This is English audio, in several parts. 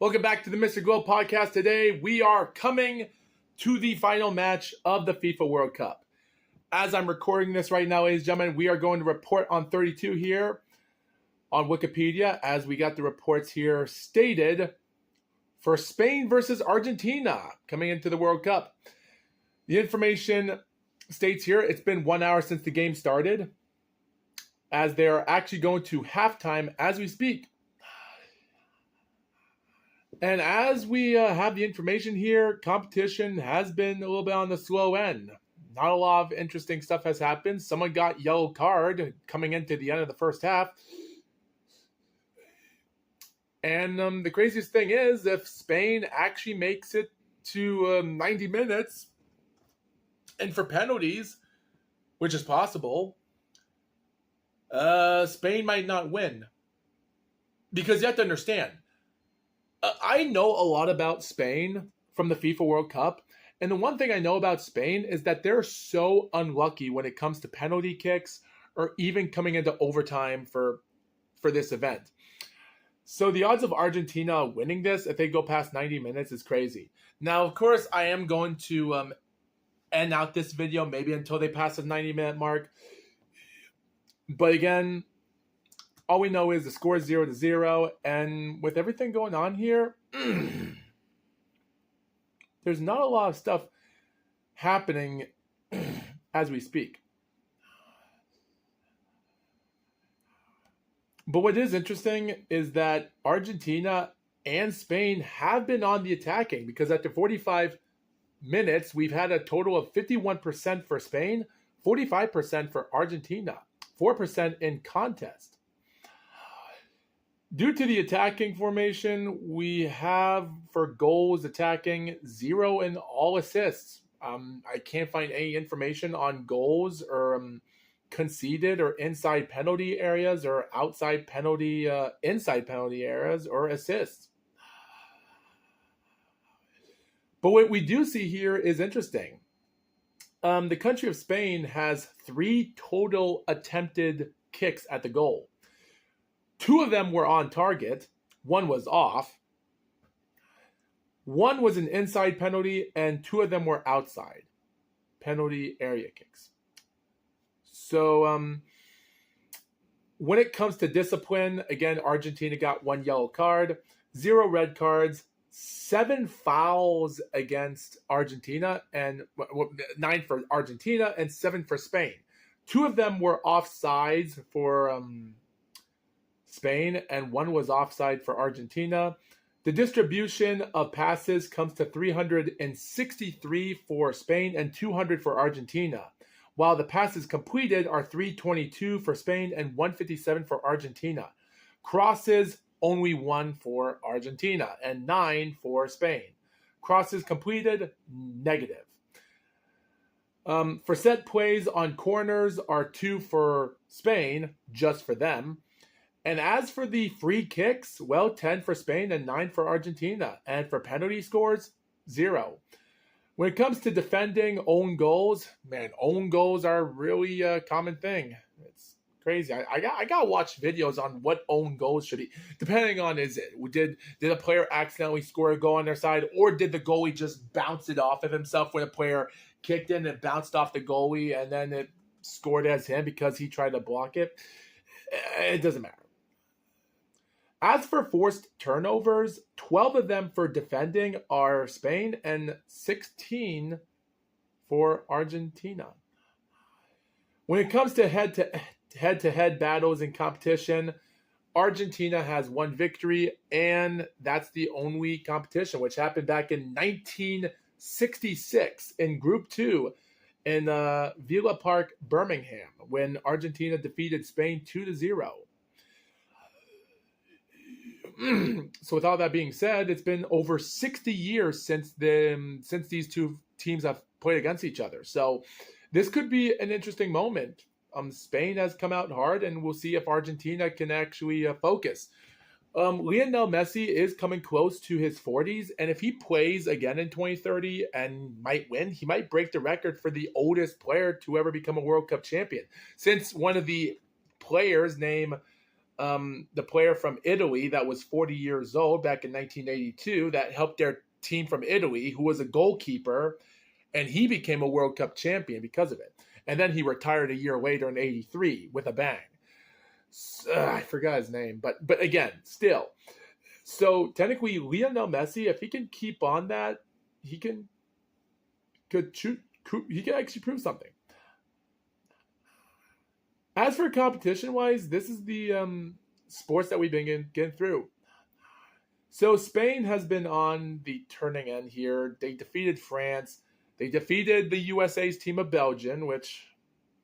Welcome back to the Mr. Gloat podcast. Today, we are coming to the final match of the FIFA World Cup. As I'm recording this right now, ladies and gentlemen, we are going to report on 32 here on Wikipedia, as we got the reports here stated for Spain versus Argentina coming into the World Cup. The information states here it's been 1 hour since the game started, as they are actually going to halftime as we speak. And as we have the information here, competition has been a little bit on the slow end. Not a lot of interesting stuff has happened. Someone got yellow card coming into the end of the first half. And the craziest thing is, if Spain actually makes it to 90 minutes, and for penalties, which is possible, Spain might not win. Because you have to understand, I know a lot about Spain from the FIFA World Cup, and the one thing I know about Spain is that they're so unlucky when it comes to penalty kicks or even coming into overtime for this event. So the odds of Argentina winning this, if they go past 90 minutes, is crazy. Now, of course, I am going to end out this video maybe until they pass the 90-minute mark. But again, all we know is the score is 0-0, and with everything going on here, there's not a lot of stuff happening as we speak. But what is interesting is that Argentina and Spain have been on the attacking, because after 45 minutes, we've had a total of 51% for Spain, 45% for Argentina, 4% in contest. Due to the attacking formation, we have for goals attacking 0 in all assists. I can't find any information on goals or conceded or inside penalty areas or outside penalty, inside penalty areas or assists. But what we do see here is interesting. The country of Spain has 3 total attempted kicks at the goal. 2 of them were on target. 1 was off. 1 was an inside penalty, and 2 of them were outside penalty area kicks. So when it comes to discipline, again, Argentina got 1 yellow card, 0 red cards, 7 fouls against Argentina, and 9 for Argentina and 7 for Spain. 2 of them were offsides for Spain, and 1 was offside for Argentina. The distribution of passes comes to 363 for Spain and 200 for Argentina, while the passes completed are 322 for Spain and 157 for Argentina. Crosses, only 1 for Argentina and 9 for Spain. Crosses completed, negative. For set plays on corners are 2 for Spain, just for them. And as for the free kicks, well, 10 for Spain and 9 for Argentina. And for penalty scores, 0. When it comes to defending own goals, man, own goals are really a common thing. It's crazy. I got to watch videos on what own goals should be, depending on did a player accidentally score a goal on their side, or did the goalie just bounce it off of himself when a player kicked in and bounced off the goalie and then it scored as him because he tried to block it? It doesn't matter. As for forced turnovers, 12 of them for defending are Spain and 16 for Argentina. When it comes to head-to-head battles in competition, Argentina has 1 victory, and that's the only competition, which happened back in 1966 in Group 2 in Villa Park, Birmingham, when Argentina defeated Spain 2-0. So with all that being said, it's been over 60 years since these 2 teams have played against each other. So this could be an interesting moment. Spain has come out hard, and we'll see if Argentina can actually focus. Lionel Messi is coming close to his 40s, and if he plays again in 2030 and might win, he might break the record for the oldest player to ever become a World Cup champion. Since one of the players named the player from Italy that was 40 years old back in 1982 that helped their team from Italy, who was a goalkeeper, and he became a World Cup champion because of it. And then he retired a year later in 83 with a bang. I forgot his name, but again, still. So technically, Lionel Messi, if he can keep on that, he can actually prove something. As for competition-wise, this is the sports that we've been getting through. So Spain has been on the turning end here. They defeated France. They defeated the USA's team of Belgium, which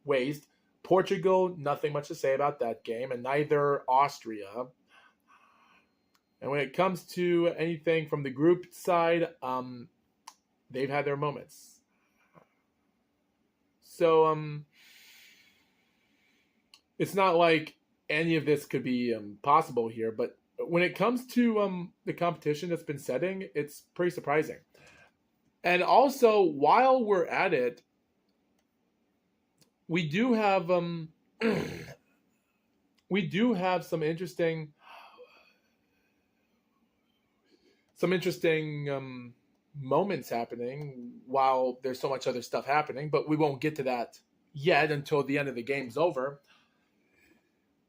waste. Portugal, nothing much to say about that game, and neither Austria. And when it comes to anything from the group side, they've had their moments. So it's not like any of this could be possible here, but when it comes to the competition that's been setting, it's pretty surprising. And also, while we're at it, we do have some interesting moments happening while there's so much other stuff happening, but we won't get to that yet until the end of the game's over.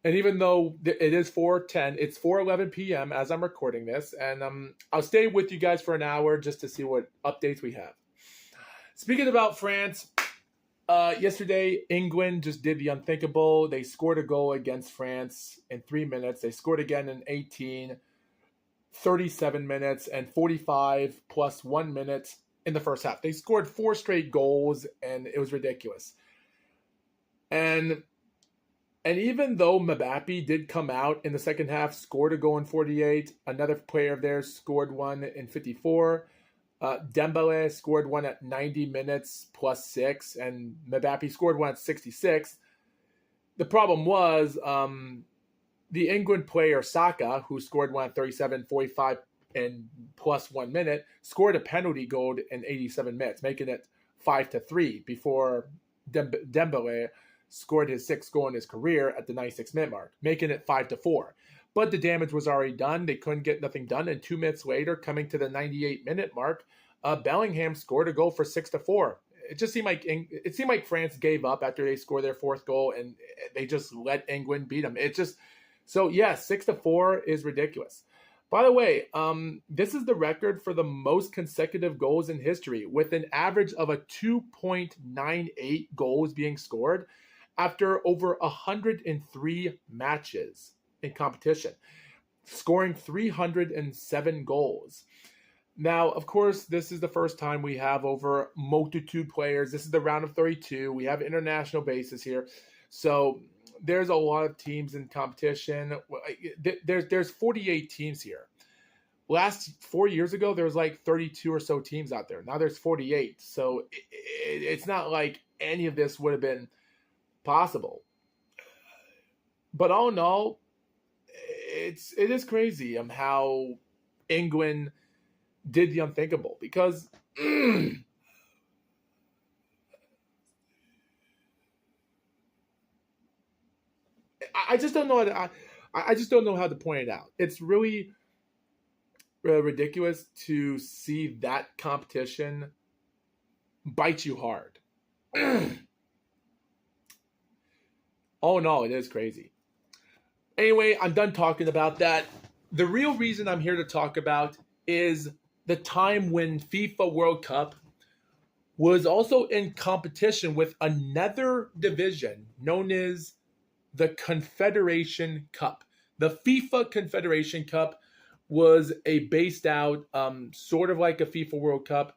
And even though it is 4:10, it's 4:11 p.m. as I'm recording this, and I'll stay with you guys for an hour just to see what updates we have. Speaking about France, yesterday England just did the unthinkable. They scored a goal against France in 3 minutes. They scored again in 18, 37 minutes, and 45 plus 1 minute in the first half. They scored 4 straight goals, and it was ridiculous. And even though Mbappe did come out in the second half, scored a goal in 48, another player of theirs scored one in 54. Dembele scored one at 90 minutes plus 6, and Mbappe scored one at 66. The problem was the England player Saka, who scored one at 37, 45, and plus 1 minute, scored a penalty goal in 87 minutes, making it 5-3 before Dembele scored his 6th goal in his career at the 96-minute mark, making it 5-4. But the damage was already done. They couldn't get nothing done. And 2 minutes later, coming to the 98-minute mark, Bellingham scored a goal for 6-4. It seemed like France gave up after they scored their 4th goal, and they just let England beat them. 6-4 is ridiculous. By the way, this is the record for the most consecutive goals in history, with an average of a 2.98 goals being scored after over 103 matches in competition, scoring 307 goals. Now, of course, this is the first time we have over multitude players. This is the round of 32. We have international bases here. So there's a lot of teams in competition. There's 48 teams here. Last 4 years ago, there was like 32 or so teams out there. Now there's 48. So it's not like any of this would have been possible. But all in all, it is crazy how England did the unthinkable, because I just don't know I just don't know how to point it out. It's really ridiculous to see that competition bite you hard. All in all, it is crazy. Anyway, I'm done talking about that. The real reason I'm here to talk about is the time when FIFA World Cup was also in competition with another division known as the Confederation Cup. The FIFA Confederation Cup was based out sort of like a FIFA World Cup.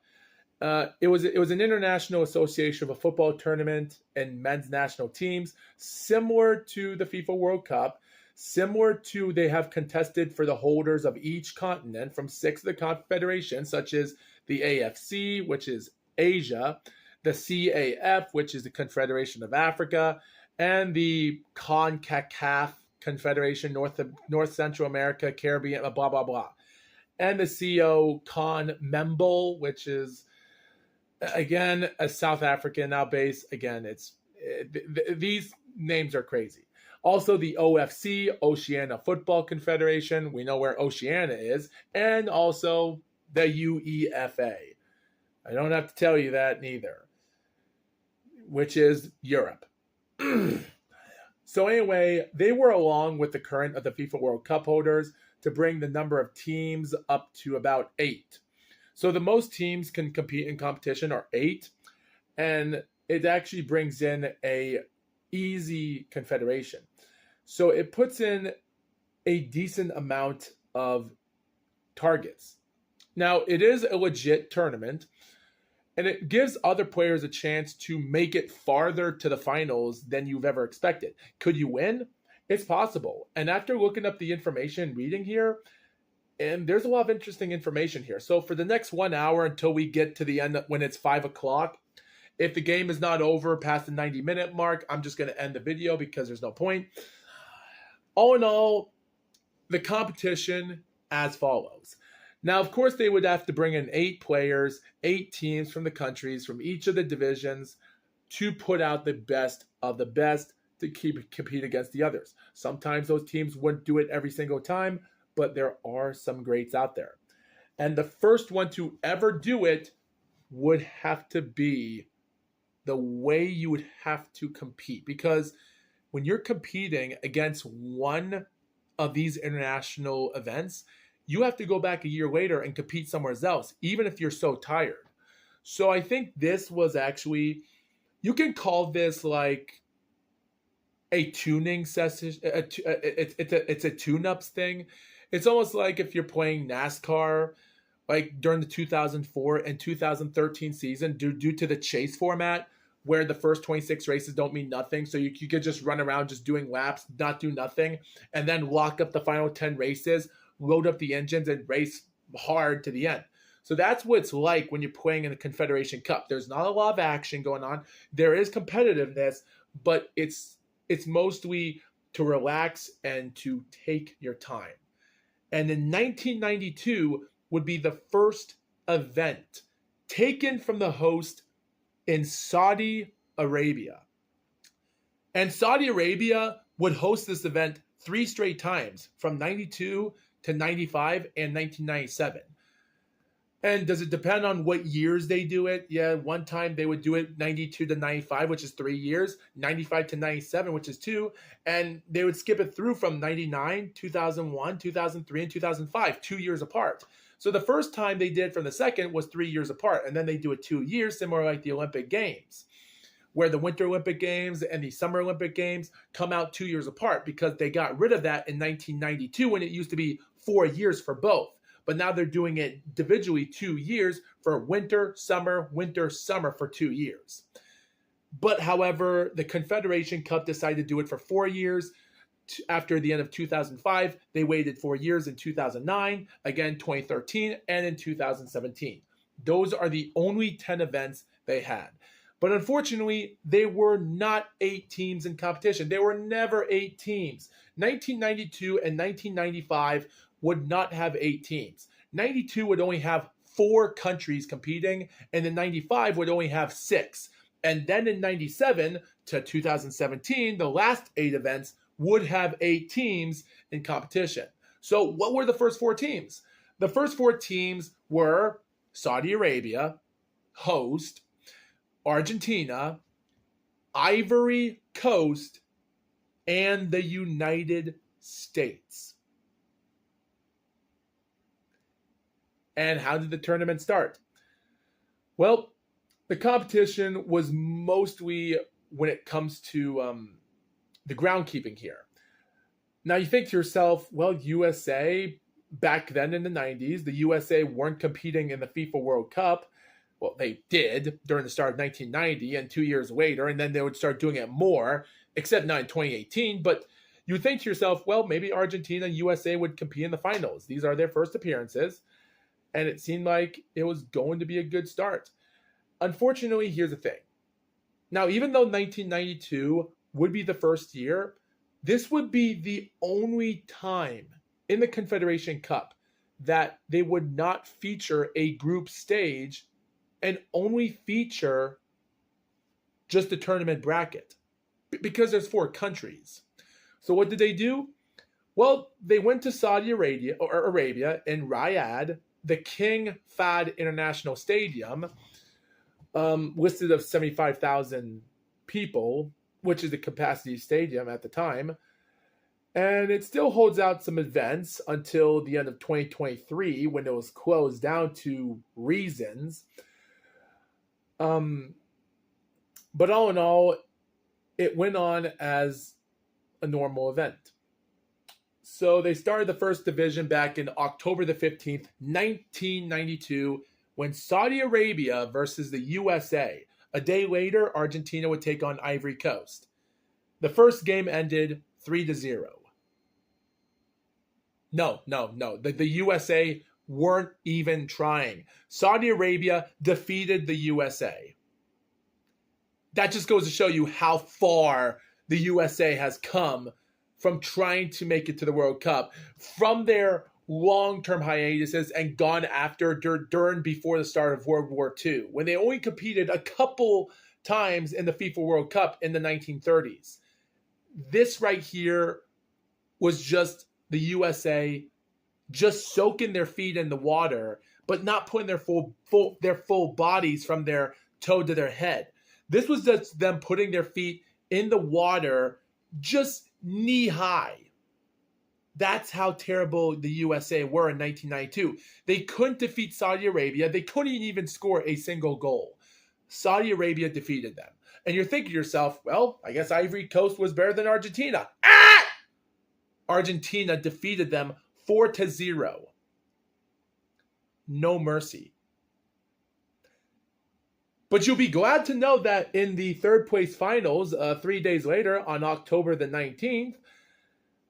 It was an international association of a football tournament and men's national teams, similar to the FIFA World Cup, similar to they have contested for the holders of each continent from 6 of the confederations, such as the AFC, which is Asia, the CAF, which is the Confederation of Africa, and the CONCACAF Confederation, North Central America, Caribbean, blah, blah, blah. And the CONMEBOL, which is, again, a South African now base. Again, these names are crazy. Also, the OFC, Oceania Football Confederation. We know where Oceania is. And also the UEFA. I don't have to tell you that neither, which is Europe. So anyway, they were along with the current of the FIFA World Cup holders to bring the number of teams up to about 8. So the most teams can compete in competition are 8, and it actually brings in a easy confederation. So it puts in a decent amount of targets. Now, it is a legit tournament, and it gives other players a chance to make it farther to the finals than you've ever expected. Could you win? It's possible. And after looking up the information, reading here, and there's a lot of interesting information here. So for the next 1 hour until we get to the end when it's 5 o'clock, if the game is not over past the 90-minute mark, I'm just going to end the video because there's no point. All in all, the competition as follows. Now, of course, they would have to bring in 8 players, 8 teams from the countries, from each of the divisions to put out the best of the best to compete against the others. Sometimes those teams wouldn't do it every single time, but there are some greats out there. And the first one to ever do it would have to be the way you would have to compete. Because when you're competing against one of these international events, you have to go back a year later and compete somewhere else, even if you're so tired. So I think this was actually, you can call this like a tuning session. It's a tune-ups thing. It's almost like if you're playing NASCAR, like during the 2004 and 2013 season, due to the chase format, where the first 26 races don't mean nothing. So you could just run around just doing laps, not do nothing, and then lock up the final 10 races, load up the engines, and race hard to the end. So that's what it's like when you're playing in the Confederation Cup. There's not a lot of action going on. There is competitiveness, but it's mostly to relax and to take your time. And in 1992 would be the first event taken from the host in Saudi Arabia. And Saudi Arabia would host this event 3 straight times from 92 to 95 and 1997. And does it depend on what years they do it? Yeah, one time they would do it 92 to 95, which is 3 years, 95 to 97, which is 2, and they would skip it through from 99, 2001, 2003, and 2005, 2 years apart. So the first time they did from the second was 3 years apart, and then they do it 2 years, similar like the Olympic Games, where the Winter Olympic Games and the Summer Olympic Games come out 2 years apart because they got rid of that in 1992 when it used to be 4 years for both. But now they're doing it individually 2 years for winter, summer for 2 years. But however, the Confederation Cup decided to do it for 4 years. After the end of 2005, they waited 4 years in 2009, again 2013, and in 2017. Those are the only 10 events they had. But unfortunately, they were not 8 teams in competition. There were never 8 teams. 1992 and 1995 would not have 8 teams. 92 would only have 4 countries competing, and in 95 would only have 6. And then in 97 to 2017, the last 8 events would have 8 teams in competition. So what were the first 4 teams? The first 4 teams were Saudi Arabia, host, Argentina, Ivory Coast, and the United States. And how did the tournament start? Well, the competition was mostly when it comes to the groundkeeping here. Now you think to yourself, well, USA, back then in the 90s, the USA weren't competing in the FIFA World Cup. Well, they did during the start of 1990 and 2 years later, and then they would start doing it more, except not in 2018. But you would think to yourself, well, maybe Argentina and USA would compete in the finals. These are their first appearances. And it seemed like it was going to be a good start. Unfortunately, here's the thing. Now, even though 1992 would be the first year, this would be the only time in the Confederation Cup that they would not feature a group stage and only feature just the tournament bracket, because there's 4 countries. So what did they do? Well, they went to Saudi Arabia in Riyadh, the King Fahd International Stadium, listed of 75,000 people, which is the capacity stadium at the time. And it still holds out some events until the end of 2023 when it was closed down to reasons. But all in all, it went on as a normal event. So they started the first division back in October the 15th, 1992, when Saudi Arabia versus the USA. A day later, Argentina would take on Ivory Coast. The first game ended 3-0. No. The USA weren't even trying. Saudi Arabia defeated the USA. That just goes to show you how far the USA has come from trying to make it to the World Cup, from their long-term hiatuses and gone after during before the start of World War II, when they only competed a couple times in the FIFA World Cup in the 1930s. This right here was just the USA just soaking their feet in the water, but not putting their full bodies from their toe to their head. This was just them putting their feet in the water just knee high. That's how terrible the USA were in 1992. They couldn't defeat Saudi Arabia. They couldn't even score a single goal. Saudi Arabia defeated them. And you're thinking to yourself, well, I guess Ivory Coast was better than Argentina. Argentina defeated them 4-0. No mercy. But you'll be glad to know that in the third place finals, 3 days later, on October the 19th,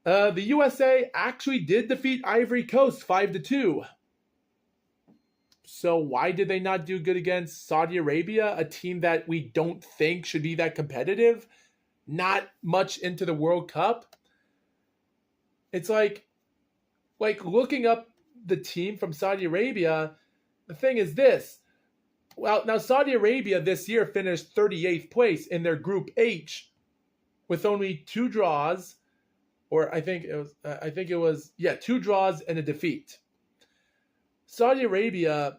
the USA actually did defeat Ivory Coast 5-2. So why did they not do good against Saudi Arabia, a team that we don't think should be that competitive? Not much into the World Cup. It's like looking up the team from Saudi Arabia. The thing is this. Well, now Saudi Arabia this year finished 38th place in their Group H with only 2 draws, or I think it was 2 draws and a defeat. Saudi Arabia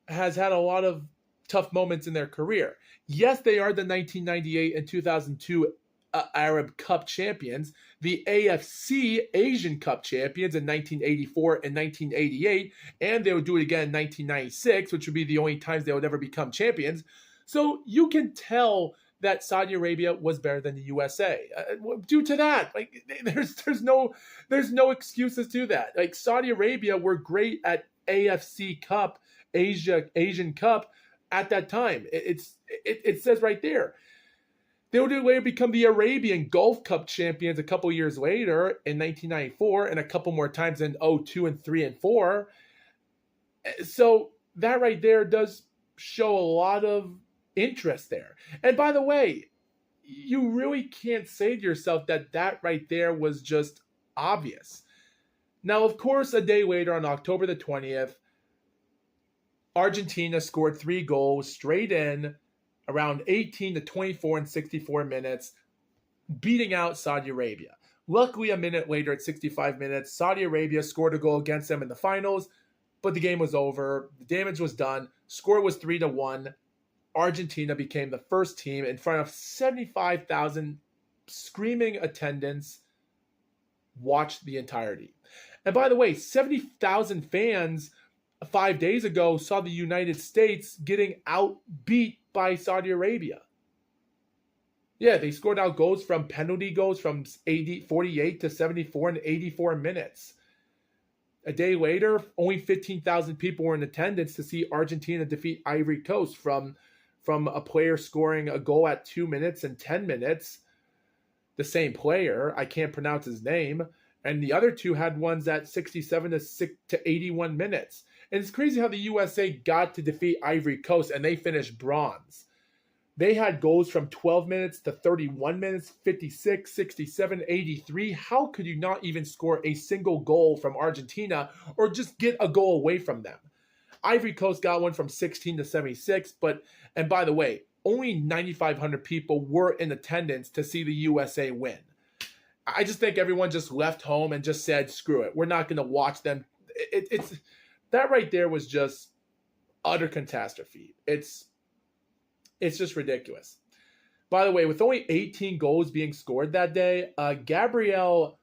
has had a lot of tough moments in their career. Yes, they are the 1998 and 2002 Arab Cup champions, the AFC Asian Cup champions in 1984 and 1988, and they would do it again in 1996, which would be the only times they would ever become champions. So you can tell that Saudi Arabia was better than the USA. Due to that, there's no excuses to that. Like, Saudi Arabia were great at AFC Cup, Asian Cup at that time. It says right there. They would later become the Arabian Gulf Cup champions a couple years later in 1994, and a couple more times in 2002 and 3 and 4. So that right there does show a lot of interest there. And by the way, you really can't say to yourself that right there was just obvious. Now, of course, a day later on October the 20th, Argentina scored 3 goals straight in, around 18 to 24 in 64 minutes, beating out Saudi Arabia. Luckily, a minute later at 65 minutes, Saudi Arabia scored a goal against them in the finals, but the game was over. The damage was done. Score was 3-1. Argentina became the first team in front of 75,000 screaming attendance watched the entirety. And by the way, 70,000 fans 5 days ago saw the United States getting outbeat by Saudi Arabia. Yeah, they scored out goals from penalty goals from 48 to 74 in 84 minutes. A day later, only 15,000 people were in attendance to see Argentina defeat Ivory Coast from a player scoring a goal at 2 minutes and 10 minutes. The same player, I can't pronounce his name, and the other two had ones at 67 to 81 minutes. And it's crazy how the USA got to defeat Ivory Coast and they finished bronze. They had goals from 12 minutes to 31 minutes, 56, 67, 83. How could you not even score a single goal from Argentina or just get a goal away from them? Ivory Coast got one from 16 to 76, and by the way, only 9,500 people were in attendance to see the USA win. I just think everyone just left home and just said, screw it. We're not going to watch them. It's that right there was just utter catastrophe. It's just ridiculous. By the way, with only 18 goals being scored that day, Gabriel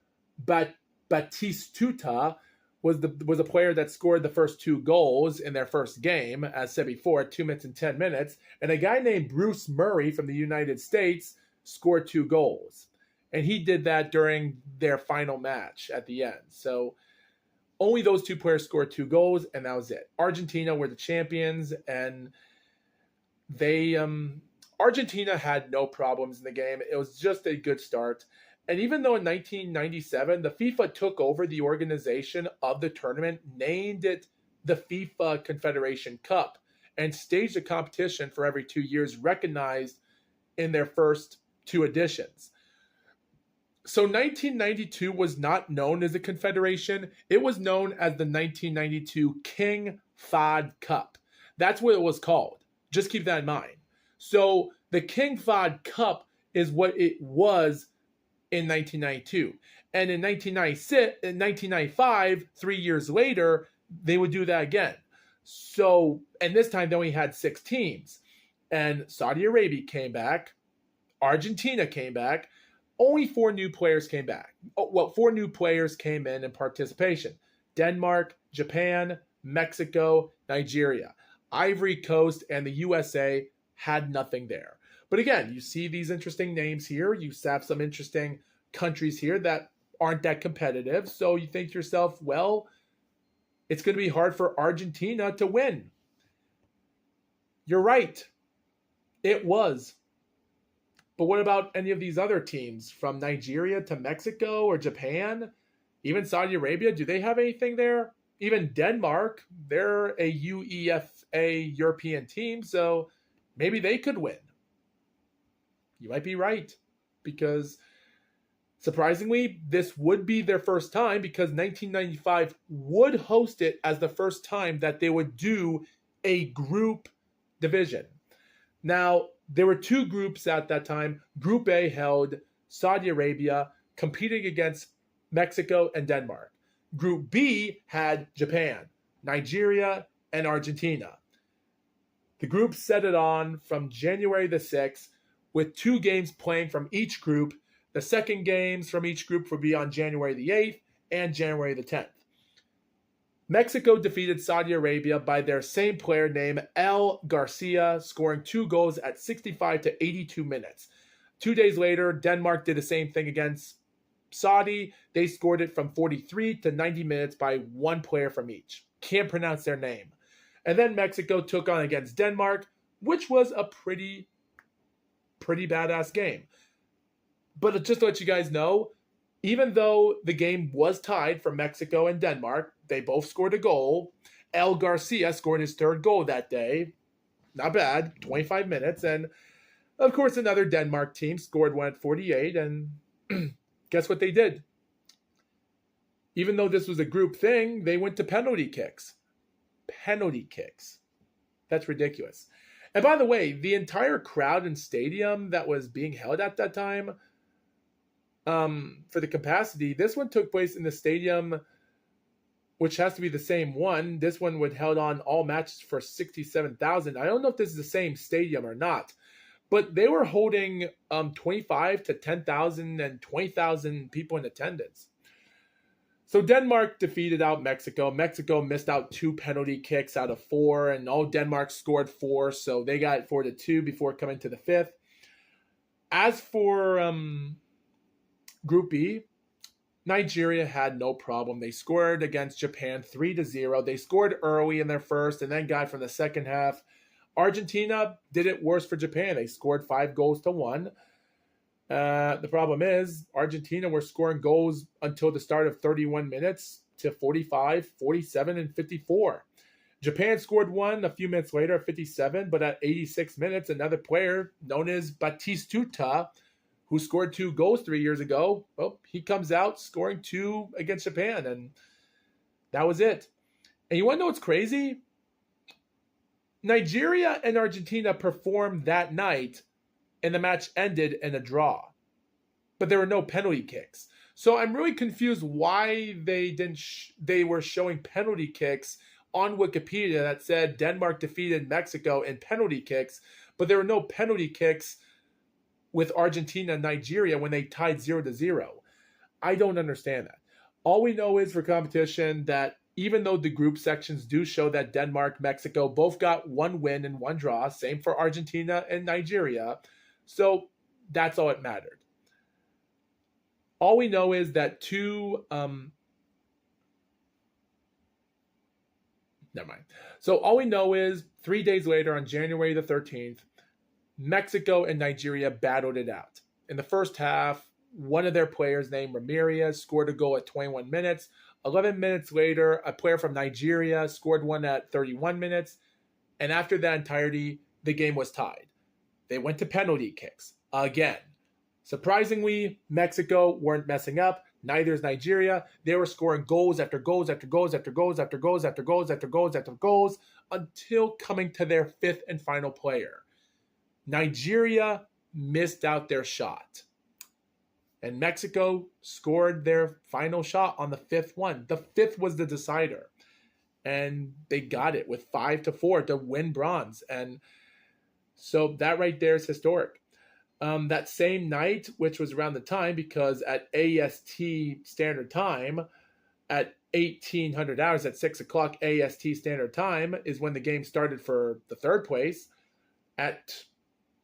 Batistuta was a player that scored the first 2 goals in their first game, as said before, 2 minutes and 10 minutes. And a guy named Bruce Murray from the United States scored 2 goals. And he did that during their final match at the end. So only those 2 players scored 2 goals, and that was it. Argentina were the champions, and Argentina had no problems in the game. It was just a good start. And even though in 1997, the FIFA took over the organization of the tournament, named it the FIFA Confederation Cup, and staged a competition for every 2 years, recognized in their first 2 editions. So 1992 was not known as a confederation. It was known as the 1992 King Fahd Cup. That's what it was called. Just keep that in mind. So the King Fahd Cup is what it was in 1992. And in 1995, 3 years later, they would do that again. So, and this time they only had 6 teams. And Saudi Arabia came back. Argentina came back. Only 4 new players came back. 4 new players came in participation. Denmark, Japan, Mexico, Nigeria. Ivory Coast and the USA had nothing there. But again, you see these interesting names here. You have some interesting countries here that aren't that competitive. So you think to yourself, well, it's going to be hard for Argentina to win. You're right. It was. But what about any of these other teams from Nigeria to Mexico or Japan? Even Saudi Arabia, do they have anything there? Even Denmark, they're a UEFA European team, so maybe they could win. You might be right, because surprisingly, this would be their first time, because 1995 would host it as the first time that they would do a group division. Now, there were 2 groups at that time. Group A held Saudi Arabia competing against Mexico and Denmark. Group B had Japan, Nigeria, and Argentina. The group set it on from January the 6th, with 2 games playing from each group. The second games from each group would be on January the 8th and January the 10th. Mexico defeated Saudi Arabia by their same player named El Garcia, scoring 2 goals at 65 to 82 minutes. 2 days later, Denmark did the same thing against Saudi. They scored it from 43 to 90 minutes by 1 player from each. Can't pronounce their name. And then Mexico took on against Denmark, which was a pretty badass game. But just to let you guys know, even though the game was tied for Mexico and Denmark, they both scored a goal. El Garcia scored his 3rd goal that day. Not bad, 25 minutes. And, of course, another Denmark team scored one at 48. And guess what they did? Even though this was a group thing, they went to penalty kicks. Penalty kicks. That's ridiculous. And by the way, the entire crowd and stadium that was being held at that time, for the capacity, this one took place in the stadium, which has to be the same one. This one would held on all matches for 67,000. I don't know if this is the same stadium or not, but they were holding 25 to 10,000 and 20,000 people in attendance. So Denmark defeated out Mexico. Mexico missed out 2 penalty kicks out of 4, and all Denmark scored 4, so they got 4-2 before coming to the 5th. As for Group B, Nigeria had no problem. They scored against Japan 3-0. They scored early in their first and then got from the second half. Argentina did it worse for Japan. They scored 5 goals to 1. The problem is Argentina were scoring goals until the start of 31 minutes to 45, 47, and 54. Japan scored 1 a few minutes later at 57, but at 86 minutes, another player known as Batistuta, who scored 2 goals 3 years ago, well, he comes out scoring 2 against Japan, and that was it. And you want to know what's crazy? Nigeria and Argentina performed that night, and the match ended in a draw. but there were no penalty kicks. So I'm really confused why they were showing penalty kicks on Wikipedia that said Denmark defeated Mexico in penalty kicks, but there were no penalty kicks with Argentina and Nigeria when they tied 0-0. I don't understand that. All we know is for competition that even though the group sections do show that Denmark, Mexico both got one win and one draw, same for Argentina and Nigeria. So that's all that mattered. All we know is that never mind. So all we know is 3 days later on January the 13th, Mexico and Nigeria battled it out. In the first half, one of their players named Ramirez scored a goal at 21 minutes. 11 minutes later, a player from Nigeria scored one at 31 minutes. And after that entirety, the game was tied. They went to penalty kicks again. Surprisingly, Mexico weren't messing up. Neither is Nigeria. They were scoring goals after goals after goals after goals after goals after goals after goals after goals until coming to their fifth and final player. Nigeria missed out their shot. And Mexico scored their final shot on the fifth one. The fifth was the decider. And they got it with 5-4 to win bronze. And so that right there is historic. That same night, which was around the time, because at AST Standard Time, at 1800 hours, at 6 o'clock AST Standard Time, is when the game started for the third place. At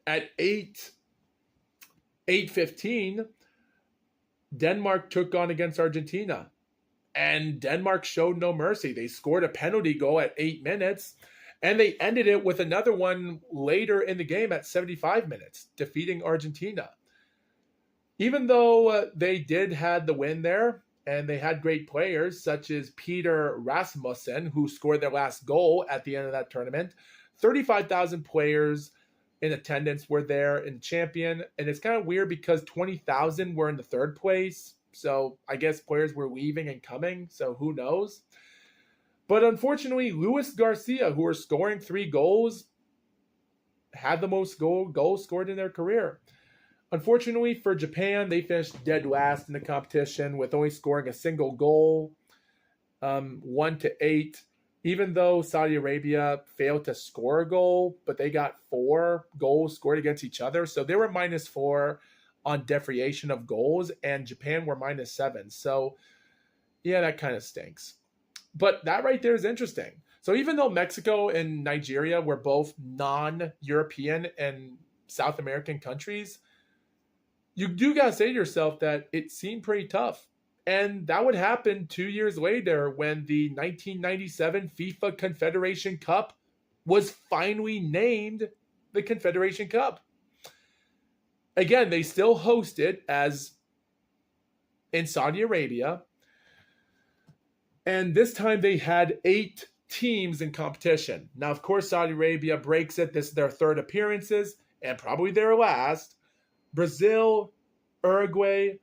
8:15, Denmark took on against Argentina. And Denmark showed no mercy. They scored a penalty goal at 8 minutes. And they ended it with another one later in the game at 75 minutes, defeating Argentina. Even though they did have the win there, and they had great players such as Peter Rasmussen, who scored their last goal at the end of that tournament, 35,000 players in attendance were there in champion. And it's kind of weird because 20,000 were in the third place. So I guess players were leaving and coming. So who knows? But unfortunately, Luis Garcia, who were scoring 3 goals, had the most goals scored in their career. Unfortunately for Japan, they finished dead last in the competition with only scoring a single goal, 1-8. Even though Saudi Arabia failed to score a goal, but they got 4 goals scored against each other. So they were -4 on defrayation of goals, and Japan were -7. So, yeah, that kind of stinks. But that right there is interesting. So even though Mexico and Nigeria were both non-European and South American countries, you do got to say to yourself that it seemed pretty tough. And that would happen 2 years later when the 1997 FIFA Confederation Cup was finally named the Confederation Cup. Again, they still host it as in Saudi Arabia. And this time they had 8 teams in competition. Now, of course, Saudi Arabia breaks it. This is their third appearances and probably their last. Brazil, Uruguay,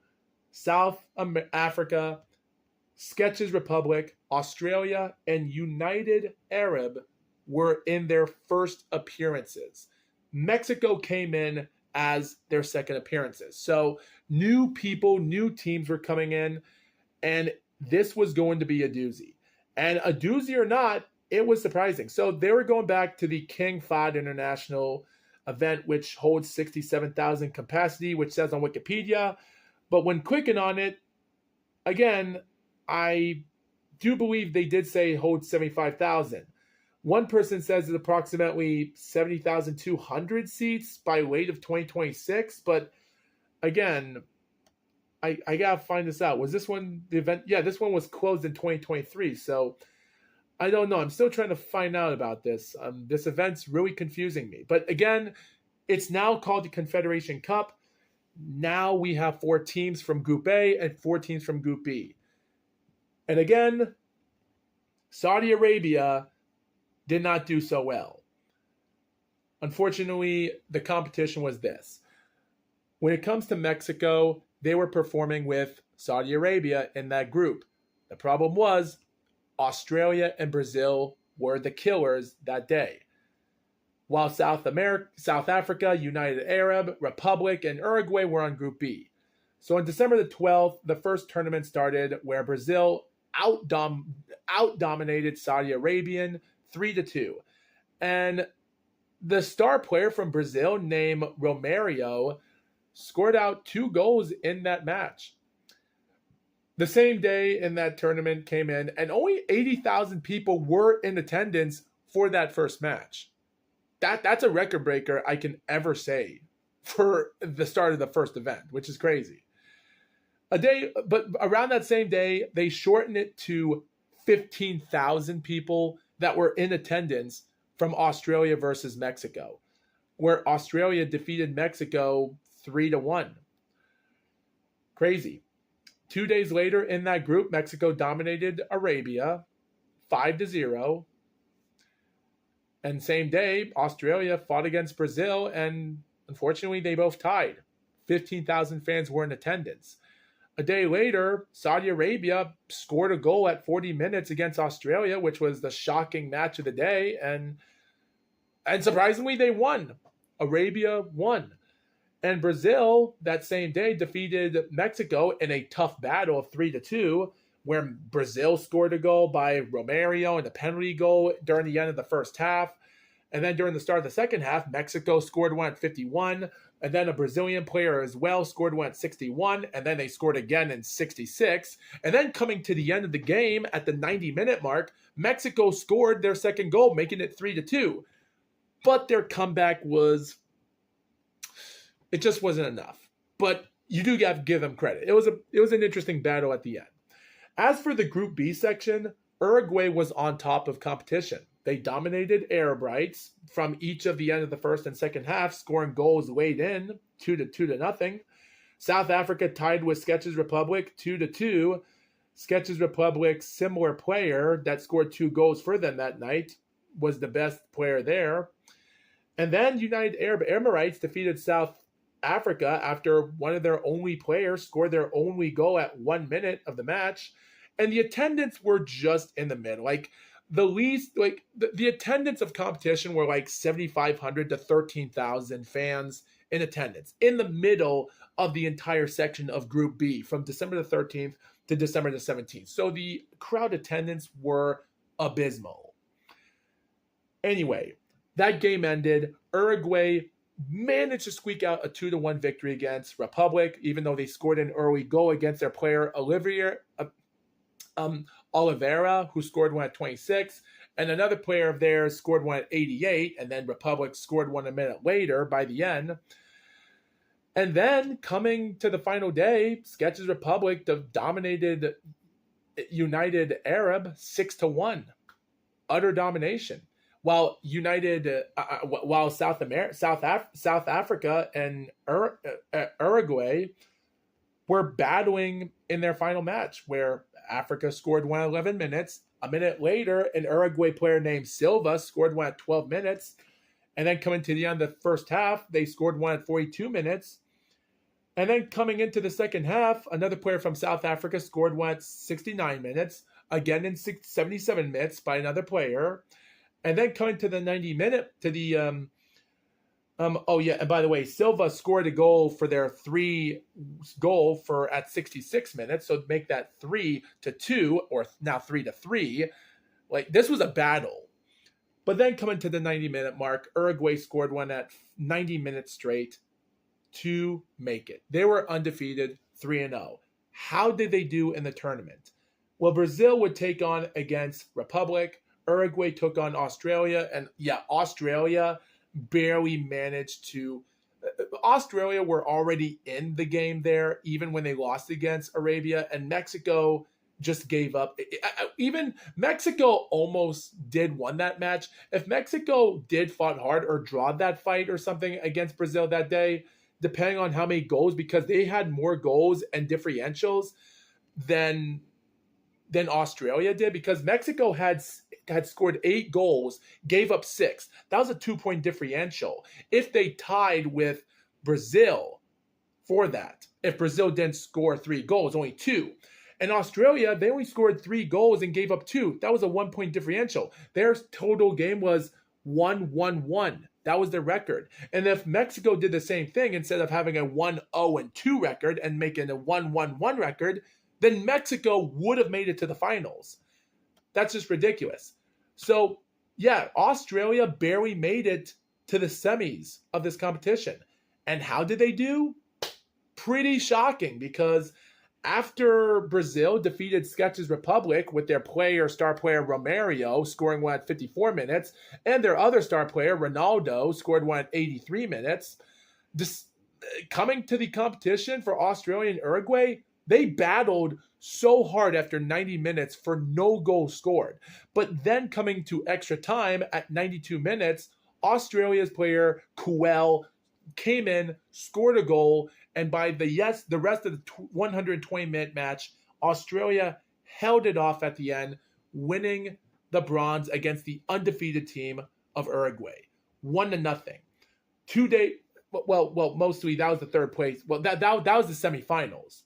South Africa, Sketches Republic, Australia, and United Arab were in their first appearances. Mexico came in as their second appearances. So new people, new teams were coming in, and this was going to be a doozy. And a doozy or not, it was surprising. So they were going back to the King Fahd International event, which holds 67,000 capacity, which says on Wikipedia. But when clicking on it, again, I do believe they did say hold 75,000. One person says it's approximately 70,200 seats by late of 2026. But again, I got to find this out. Was this one the event? Yeah, this one was closed in 2023. So I don't know. I'm still trying to find out about this. This event's really confusing me. But again, it's now called the Confederation Cup. Now we have 4 teams from Group A and 4 teams from Group B. And again, Saudi Arabia did not do so well. Unfortunately, the competition was this. When it comes to Mexico, they were performing with Saudi Arabia in that group. The problem was Australia and Brazil were the killers that day. While South Africa, United Arab Republic, and Uruguay were on Group B. So on December the 12th, the first tournament started where Brazil out-dominated Saudi Arabian 3-2. And the star player from Brazil named Romario scored out 2 goals in that match. The same day in that tournament came in, and only 80,000 people were in attendance for that first match. That's a record breaker I can ever say for the start of the first event, which is crazy. But around that same day, they shortened it to 15,000 people that were in attendance from Australia versus Mexico, where Australia defeated Mexico 3-1. Crazy. 2 days later in that group, Mexico dominated Arabia 5-0. And same day, Australia fought against Brazil, and unfortunately, they both tied. 15,000 fans were in attendance. A day later, Saudi Arabia scored a goal at 40 minutes against Australia, which was the shocking match of the day, and surprisingly, they won. Arabia won. And Brazil, that same day, defeated Mexico in a tough battle of 3-2, where Brazil scored a goal by Romario and a penalty goal during the end of the first half. And then during the start of the second half, Mexico scored one at 51. And then a Brazilian player as well scored one at 61. And then they scored again in 66. And then coming to the end of the game at the 90-minute mark, Mexico scored their second goal, making it 3-2. But their comeback it just wasn't enough. But you do have to give them credit. It was an interesting battle at the end. As for the Group B section, Uruguay was on top of competition. They dominated Arab rights from each of the end of the first and second half, scoring goals late in, 2-0. South Africa tied with Sketches Republic 2-2. Sketches Republic's similar player that scored 2 goals for them that night was the best player there. And then United Arab Emirates defeated South Africa after one of their only players scored their only goal at 1 minute of the match. And the attendance were just in the middle. The attendance of competition were like 7,500 to 13,000 fans in attendance in the middle of the entire section of Group B from December the 13th to December the 17th. So the crowd attendance were abysmal. Anyway, that game ended. Uruguay managed to squeak out a 2-1 victory against Republic, even though they scored an early goal against their player Oliveira, who scored one at 26, and another player of theirs scored one at 88, and then Republic scored one a minute later by the end. And then coming to the final day, Sketches Republic dominated United Arab 6-1, utter domination. While South Africa and Uruguay were battling in their final match, where Africa scored one at 11 minutes. A minute later, an Uruguay player named Silva scored one at 12 minutes. And then coming to the end of the first half, they scored one at 42 minutes. And then coming into the second half, another player from South Africa scored one at 69 minutes, again in 77 minutes by another player. And then coming to the 90-minute, to the, and by the way, Silva scored a goal for their 3 goal for at 66 minutes. So make that 3-2, or now 3-3. Like, this was a battle. But then coming to the 90-minute mark, Uruguay scored one at 90 minutes straight to make it. They were undefeated, 3-0. How did they do in the tournament? Well, Brazil would take on against Republic. Uruguay took on Australia, and Australia barely managed to. Australia were already in the game there, even when they lost against Arabia, and Mexico just gave up. Even Mexico almost did win that match. If Mexico did fought hard or draw that fight or something against Brazil that day, depending on how many goals, because they had more goals and differentials than Australia did, because Mexico had scored 8 goals, gave up 6. That was a 2-point differential. If they tied with Brazil for that, if Brazil didn't score 3 goals, only 2. And Australia, they only scored 3 goals and gave up 2. That was a 1-point differential. Their total game was 1-1-1. That was their record. And if Mexico did the same thing, instead of having a 1-0-2 record and making a 1-1-1 record, then Mexico would have made it to the finals. That's just ridiculous. So, yeah, Australia barely made it to the semis of this competition. And how did they do? Pretty shocking, because after Brazil defeated Sketch's Republic with their star player Romario scoring one at 54 minutes, and their other star player Ronaldo scored one at 83 minutes, coming to the competition for Australia and Uruguay, they battled so hard after 90 minutes for no goal scored. But then coming to extra time at 92 minutes, Australia's player Kuel came in, scored a goal, and by the rest of the 120-minute match, Australia held it off at the end, winning the bronze against the undefeated team of Uruguay, 1-0. Mostly that was the third place. Well, that was the semifinals.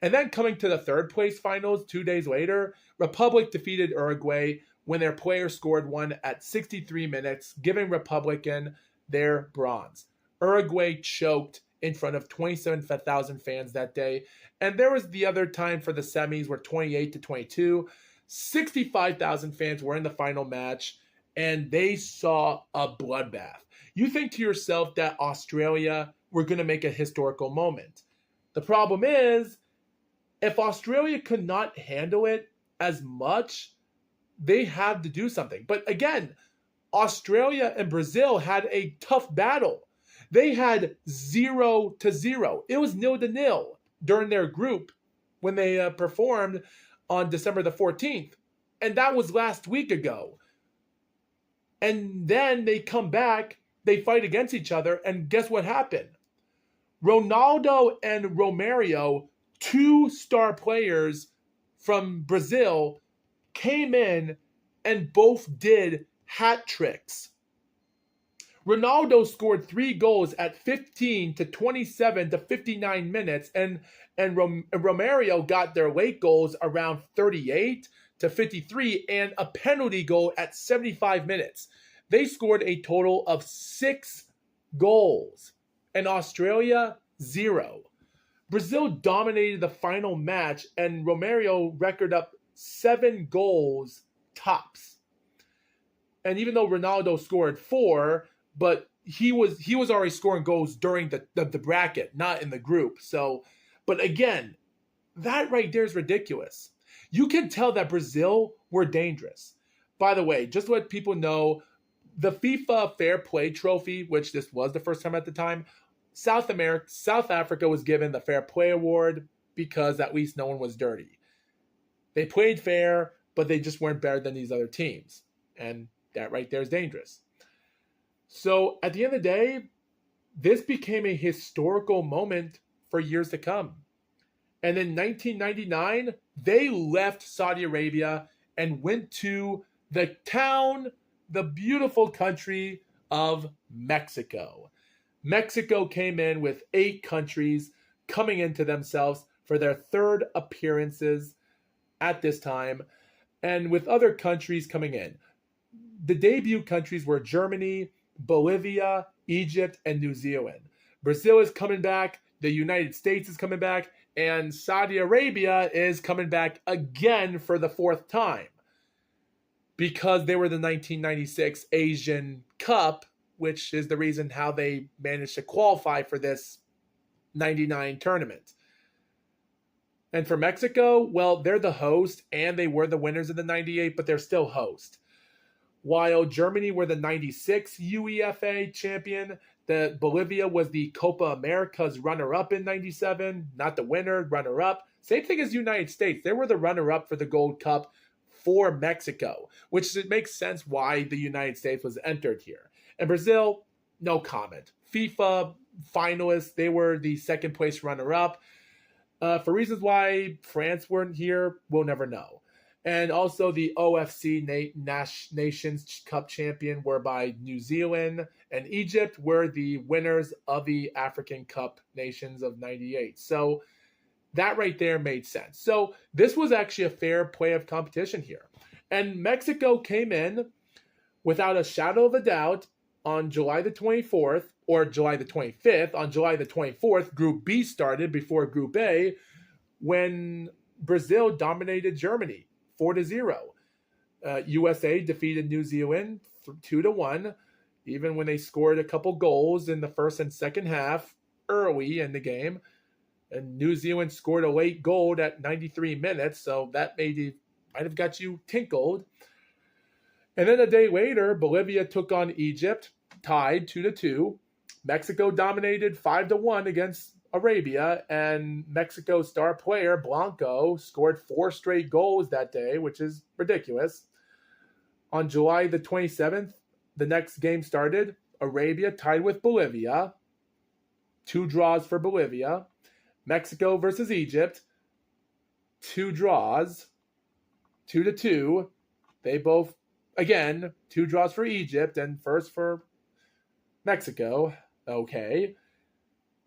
And then coming to the third place finals 2 days later, Republic defeated Uruguay when their player scored one at 63 minutes, giving Republican their bronze. Uruguay choked in front of 27,000 fans that day. And there was the other time for the semis where 28-22, 65,000 fans were in the final match, and they saw a bloodbath. You think to yourself that Australia were going to make a historical moment. The problem is, if Australia could not handle it as much, they had to do something. But again, Australia and Brazil had a tough battle. They had 0-0. It was 0-0 during their group when they performed on December the 14th. And that was last week ago. And then they come back, they fight against each other, and guess what happened? Ronaldo and Romario, two star players from Brazil, came in and both did hat tricks. Ronaldo scored 3 goals at 15 to 27 to 59 minutes, and Romario got their late goals around 38 to 53 and a penalty goal at 75 minutes. They scored a total of 6 goals, and Australia 0. Brazil dominated the final match, and Romario recorded up 7 goals tops. And even though Ronaldo scored 4, but he was already scoring goals during the bracket, not in the group. So, but again, that right there is ridiculous. You can tell that Brazil were dangerous. By the way, just to let people know, the FIFA Fair Play Trophy, which this was the first time at the time, South Africa was given the Fair Play Award because at least no one was dirty. They played fair, but they just weren't better than these other teams. And that right there is dangerous. So at the end of the day, this became a historical moment for years to come. And in 1999, they left Saudi Arabia and went to the beautiful country of Mexico. Mexico came in with 8 countries coming into themselves for their third appearances at this time, and with other countries coming in. The debut countries were Germany, Bolivia, Egypt, and New Zealand. Brazil is coming back, the United States is coming back, and Saudi Arabia is coming back again for the 4th time because they were the 1996 Asian Cup, which is the reason how they managed to qualify for this 99 tournament. And for Mexico, well, they're the host, and they were the winners of the 98, but they're still host. While Germany were the 96 UEFA champion, Bolivia was the Copa America's runner-up in 97, not the winner, runner-up. Same thing as the United States. They were the runner-up for the Gold Cup for Mexico, which makes sense why the United States was entered here. And Brazil, no comment. FIFA finalists, they were the second place runner-up. For reasons why France weren't here, we'll never know. And also the OFC Nations Cup champion were by New Zealand, and Egypt were the winners of the African Cup Nations of 98. So that right there made sense. So this was actually a fair play of competition here. And Mexico came in without a shadow of a doubt on July the 24th, or July the 25th, on July the 24th, Group B started before Group A, when Brazil dominated Germany 4-0. USA defeated New Zealand 2-1, even when they scored a couple goals in the first and second half early in the game. And New Zealand scored a late goal at 93 minutes, so that might have got you tinkled. And then a day later, Bolivia took on Egypt, tied 2-2. Mexico dominated 5-1 against Arabia, and Mexico's star player, Blanco, scored 4 straight goals that day, which is ridiculous. On July the 27th, the next game started. Arabia tied with Bolivia. 2 draws for Bolivia. Mexico versus Egypt. 2 draws. 2-2. They both, again, 2 draws for Egypt and first for Mexico. Okay.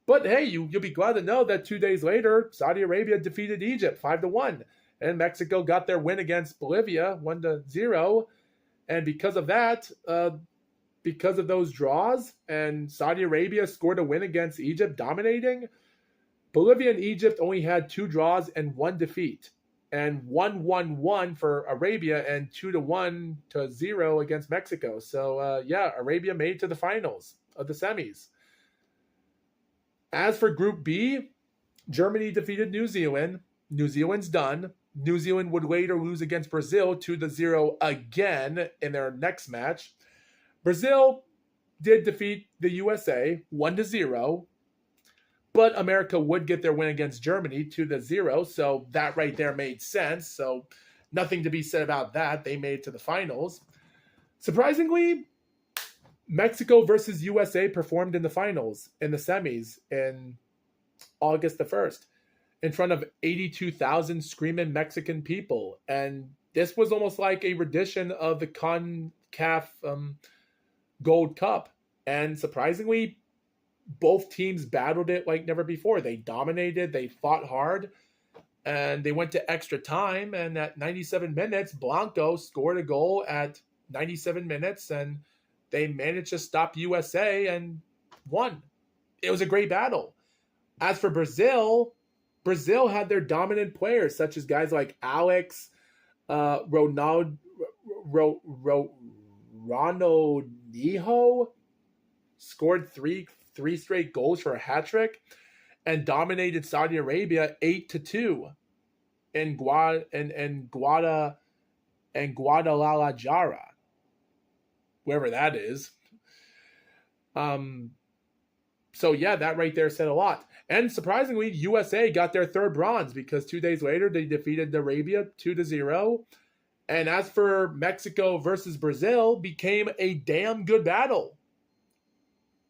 But hey, you'll be glad to know that 2 days later, Saudi Arabia defeated Egypt 5-1. And Mexico got their win against Bolivia 1-0. And because of that, because of those draws, and Saudi Arabia scored a win against Egypt, dominating, Bolivia and Egypt only had 2 draws and 1 defeat. And 1-1-1 for Arabia and 2-1-0 against Mexico. So, Arabia made it to the finals of the semis. As for Group B, Germany defeated New Zealand. New Zealand's done. New Zealand would later lose against Brazil 2-0 again in their next match. Brazil did defeat the USA 1-0, but America would get their win against Germany 2-0, so that right there made sense. So nothing to be said about that. They made it to the finals. Surprisingly, Mexico versus USA performed in the finals, in the semis, in August the 1st, in front of 82,000 screaming Mexican people. And this was almost like a rendition of the CONCACAF Gold Cup. And surprisingly, both teams battled it like never before. They dominated, they fought hard, and they went to extra time. And at 97 minutes, Blanco scored a goal at 97 minutes, and they managed to stop USA and won. It was a great battle. As for Brazil, Brazil had their dominant players, such as guys like Alex, Ronaldinho, scored three straight goals for a hat-trick, and dominated Saudi Arabia 8-2 in Guadalajara, wherever that is. So that right there said a lot. And surprisingly, USA got their 3rd bronze, because 2 days later they defeated Arabia 2-0. And as for Mexico versus Brazil, became a damn good battle.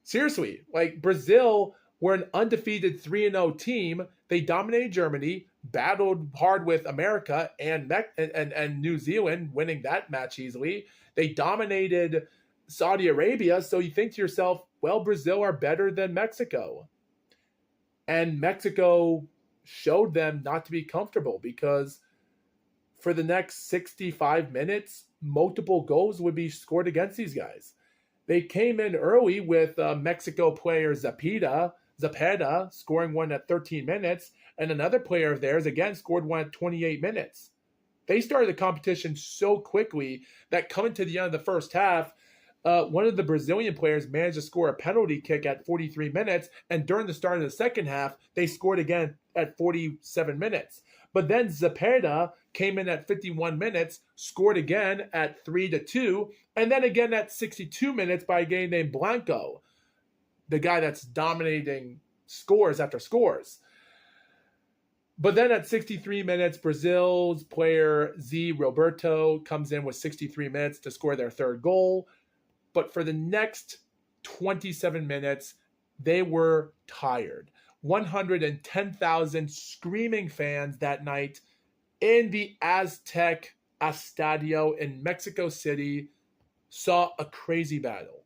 Seriously, like, Brazil were an undefeated 3-0 team. They dominated Germany, battled hard with America and New Zealand, winning that match easily. They dominated Saudi Arabia, so you think to yourself, well, Brazil are better than Mexico. And Mexico showed them not to be comfortable, because for the next 65 minutes, multiple goals would be scored against these guys. They came in early with Mexico player Zapata scoring one at 13 minutes, and another player of theirs, again, scored one at 28 minutes. They started the competition so quickly that coming to the end of the first half, one of the Brazilian players managed to score a penalty kick at 43 minutes, and during the start of the second half, they scored again at 47 minutes. But then Zapata came in at 51 minutes, scored again at 3-2, and then again at 62 minutes by a guy named Blanco, the guy that's dominating scores after scores. But then at 63 minutes, Brazil's player Z Roberto comes in with 63 minutes to score their 3rd goal. But for the next 27 minutes, they were tired. 110,000 screaming fans that night in the Aztec Estadio in Mexico City saw a crazy battle.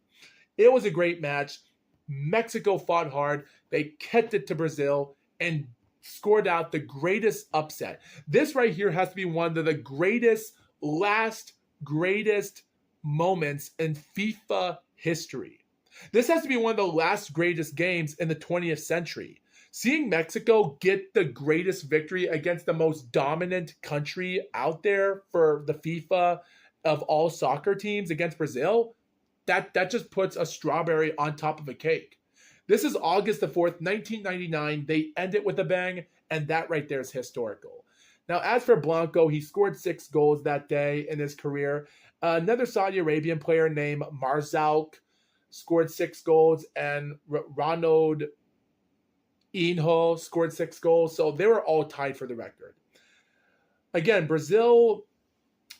It was a great match. Mexico fought hard. They kept it to Brazil and scored out the greatest upset. This right here has to be one of the greatest moments in FIFA history. This has to be one of the last greatest games in the 20th century. Seeing Mexico get the greatest victory against the most dominant country out there for the FIFA of all soccer teams against Brazil, that just puts a strawberry on top of a cake. This is August the 4th, 1999. They end it with a bang, and that right there is historical. Now, as for Blanco, he scored 6 goals that day in his career. Another Saudi Arabian player named Marzouk scored 6 goals, and Ronald Inho scored 6 goals. So they were all tied for the record. Again, Brazil,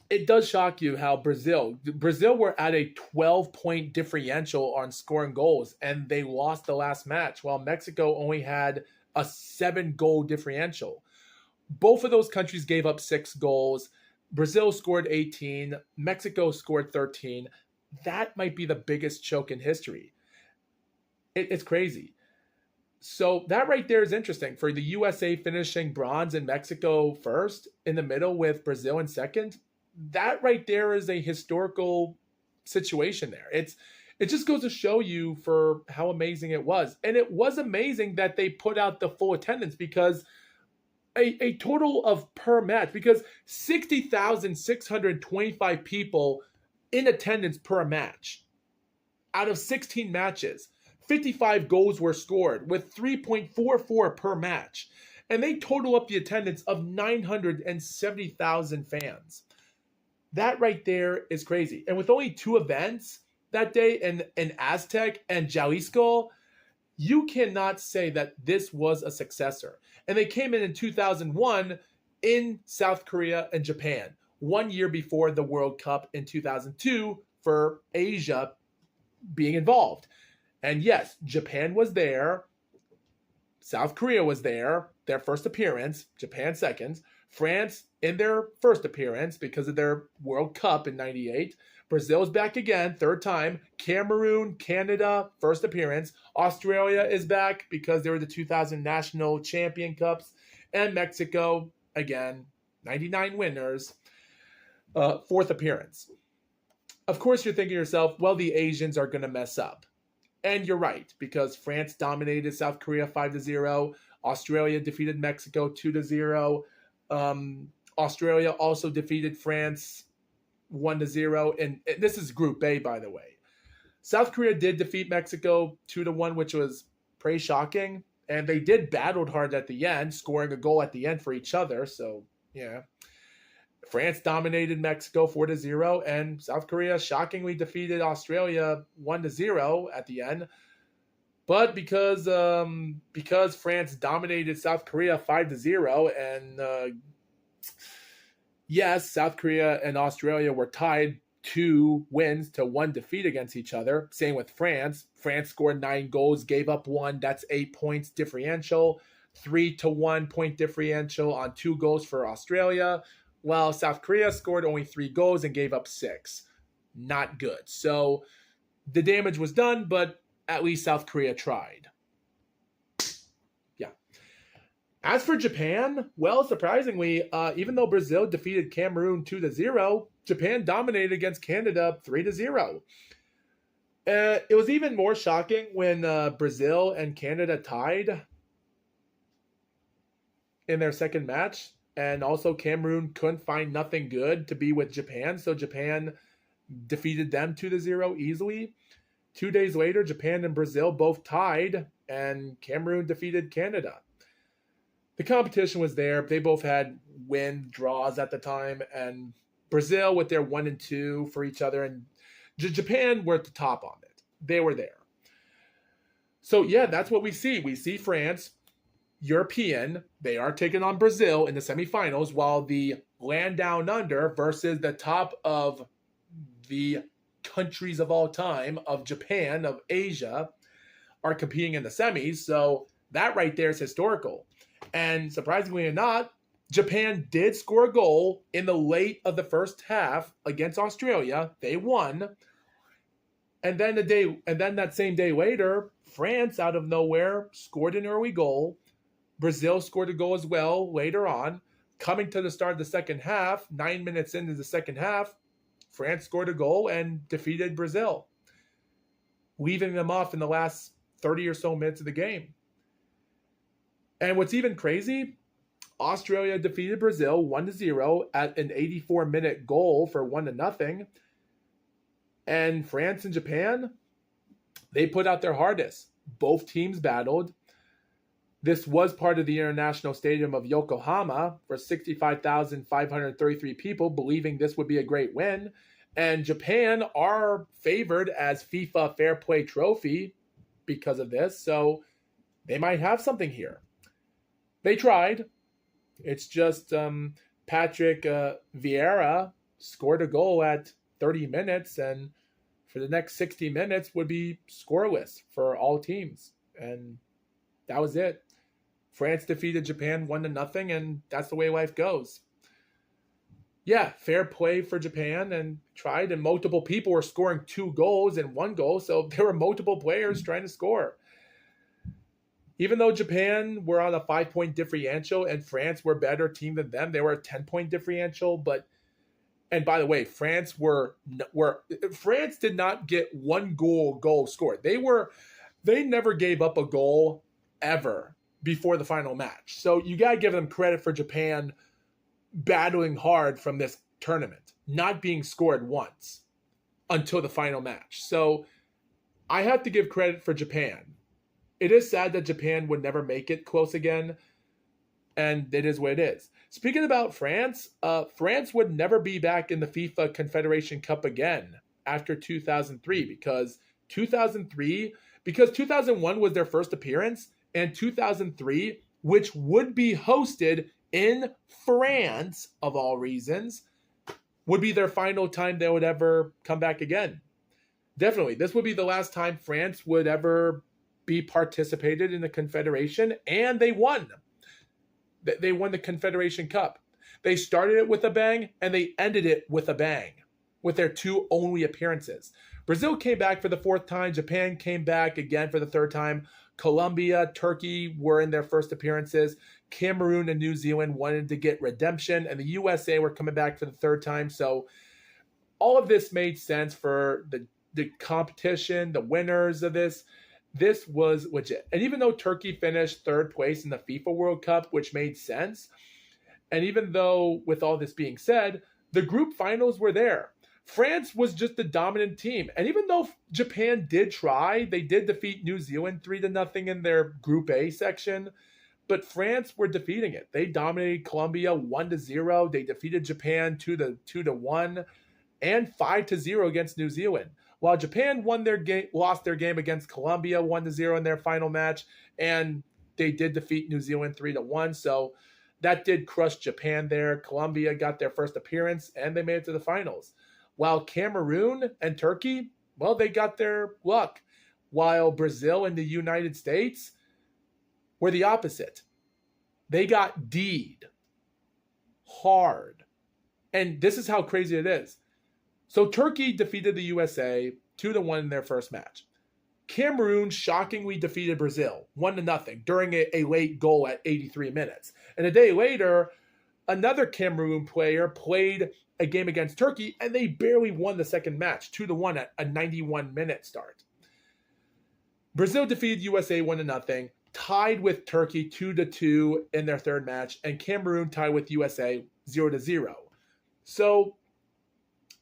it does shock you how Brazil were at a 12-point differential on scoring goals, and they lost the last match, while Mexico only had a 7-goal differential. Both of those countries gave up 6 goals. Brazil scored 18. Mexico scored 13. That might be the biggest choke in history. It's crazy. So that right there is interesting. For the USA finishing bronze and Mexico first in the middle with Brazil in second, that right there is a historical situation there. It just goes to show you for how amazing it was. And it was amazing that they put out the full attendance, because a total of per match, because 60,625 people in attendance per match. Out of 16 matches, 55 goals were scored with 3.44 per match. And they total up the attendance of 970,000 fans. That right there is crazy. And with only 2 events that day in Aztec and Jalisco, you cannot say that this was a successor. And they came in 2001 in South Korea and Japan, 1 year before the World Cup in 2002 for Asia being involved. And yes, Japan was there. South Korea was there, their first appearance, Japan second. France in their first appearance because of their World Cup in 98. Brazil's back again, third time. Cameroon, Canada, first appearance. Australia is back because they were the 2000 National Champion Cups. And Mexico, again, 99 winners, fourth appearance. Of course, you're thinking to yourself, well, the Asians are going to mess up. And you're right, because France dominated South Korea 5-0. Australia defeated Mexico 2-0. Australia also defeated France 1-0. And this is Group A, by the way. South Korea did defeat Mexico 2-1, which was pretty shocking. And they did battled hard at the end, scoring a goal at the end for each other. So, yeah. France dominated Mexico 4-0, and South Korea shockingly defeated Australia 1-0 at the end. But because France dominated South Korea 5-0, and yes, South Korea and Australia were tied 2 wins to 1 defeat against each other. Same with France. France scored 9 goals, gave up 1. That's 8 points differential. 3-1 point differential on 2 goals for Australia. While South Korea scored only 3 goals and gave up 6. Not good. So the damage was done, but at least South Korea tried. Yeah. As for Japan, well, surprisingly, even though Brazil defeated Cameroon 2-0, Japan dominated against Canada 3-0. It was even more shocking when Brazil and Canada tied in their second match. And also Cameroon couldn't find nothing good to be with Japan. So Japan defeated them 2-0 easily. 2 days later, Japan and Brazil both tied. And Cameroon defeated Canada. The competition was there. They both had win draws at the time. And Brazil with their 1-2 for each other. And Japan were at the top on it. They were there. So yeah, that's what we see. We see France, European, they are taking on Brazil in the semifinals, while the land down under versus the top of the countries of all time of Japan, of Asia, are competing in the semis. So that right there is historical. And surprisingly or not, Japan did score a goal in the late of the first half against Australia. They won. And then that same day later, France out of nowhere scored an early goal. Brazil scored a goal as well later on. Coming to the start of the second half, 9 minutes into the second half, France scored a goal and defeated Brazil. leaving them off in the last 30 or so minutes of the game. And what's even crazy, Australia defeated Brazil 1-0 at an 84-minute goal for 1-0. And France and Japan, they put out their hardest. Both teams battled. This was part of the International Stadium of Yokohama for 65,533 people, believing this would be a great win. And Japan are favored as FIFA Fair Play Trophy because of this, so they might have something here. They tried. It's just Patrick Vieira scored a goal at 30 minutes, and for the next 60 minutes would be scoreless for all teams. And that was it. France defeated Japan 1-0, and that's the way life goes. Yeah, fair play for Japan, and tried, and multiple people were scoring 2 goals and 1 goal, so there were multiple players trying to score. Even though Japan were on a 5-point differential and France were a better team than them, they were a 10-point differential. But, and by the way, France did not get 1 goal scored. They never gave up a goal ever before the final match. So you got to give them credit for Japan battling hard from this tournament, not being scored once until the final match. So I have to give credit for Japan. It is sad that Japan would never make it close again, and it is what it is. Speaking about France, France would never be back in the FIFA Confederation Cup again after 2003 because 2001 was their first appearance, and 2003, which would be hosted in France, of all reasons, would be their final time they would ever come back again. Definitely, this would be the last time France would ever be participated in the Confederation, and they won. They won the Confederation Cup. They started it with a bang, and they ended it with a bang, with their 2 only appearances. Brazil came back for the 4th time. Japan came back again for the 3rd time. Colombia, Turkey were in their first appearances. Cameroon and New Zealand wanted to get redemption, and the USA were coming back for the 3rd time. So all of this made sense for the competition, the winners of this. This was legit. And even though Turkey finished 3rd place in the FIFA World Cup, which made sense, and even though, with all this being said, the group finals were there. France was just the dominant team. And even though Japan did try, they did defeat New Zealand 3-0 in their Group A section, but France were defeating it. They dominated Colombia 1-0. They defeated Japan 2-1 and 5-0 against New Zealand. While Japan lost their game against Colombia 1-0 in their final match, and they did defeat New Zealand 3-1. So that did crush Japan there. Colombia got their first appearance, and they made it to the finals. While Cameroon and Turkey, well, they got their luck. While Brazil and the United States were the opposite. They got D'd hard. And this is how crazy it is. So Turkey defeated the USA 2-1 in their first match. Cameroon shockingly defeated Brazil 1-0 during a late goal at 83 minutes. And a day later, another Cameroon player played a game against Turkey, and they barely won the second match 2-1 at a 91-minute start. Brazil defeated USA 1-0, tied with Turkey 2-2 in their third match, and Cameroon tied with USA 0-0. So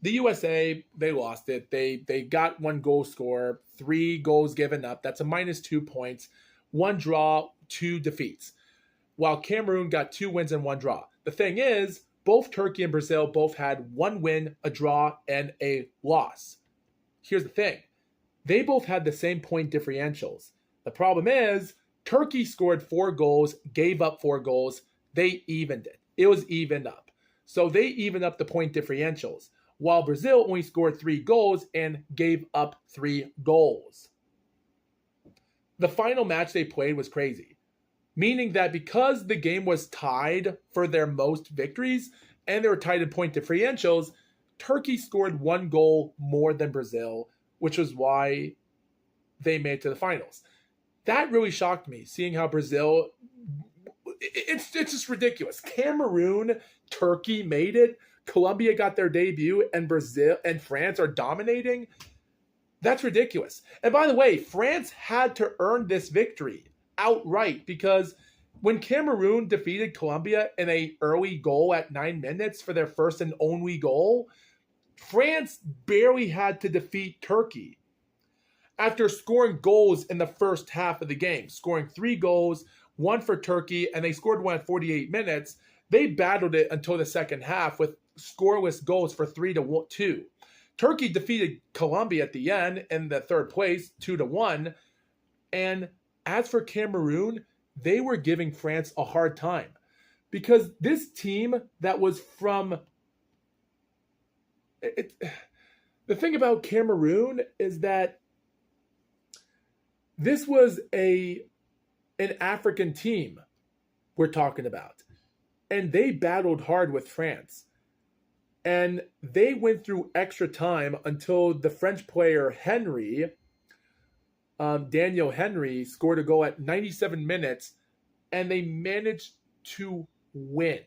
the USA, they lost it. They got 1 goal score, 3 goals given up. That's a -2 points, 1 draw, 2 defeats. While Cameroon got 2 wins and 1 draw. The thing is, both Turkey and Brazil both had 1 win, a draw, and a loss. Here's the thing. They both had the same point differentials. The problem is, Turkey scored 4 goals, gave up 4 goals. They evened it. It was evened up. So they evened up the point differentials, while Brazil only scored 3 goals and gave up 3 goals. The final match they played was crazy, meaning that because the game was tied for their most victories and they were tied in point differentials, Turkey scored 1 goal more than Brazil, which was why they made it to the finals. That really shocked me, seeing how Brazil, it's just ridiculous. Cameroon, Turkey made it. Colombia got their debut, and Brazil and France are dominating. That's ridiculous. And by the way, France had to earn this victory outright because when Cameroon defeated Colombia in an early goal at 9 minutes for their first and only goal, France barely had to defeat Turkey after scoring goals in the first half of the game, scoring 3 goals, one for Turkey, and they scored one at 48 minutes. They battled it until the second half with scoreless goals for 3-2. Turkey defeated Colombia at the end in the third place, 2-1. And as for Cameroon, they were giving France a hard time because this team that was from the thing about Cameroon is that this was an African team we're talking about, and they battled hard with France. And they went through extra time until the French player Henry, Daniel Henry, scored a goal at 97 minutes, and they managed to win.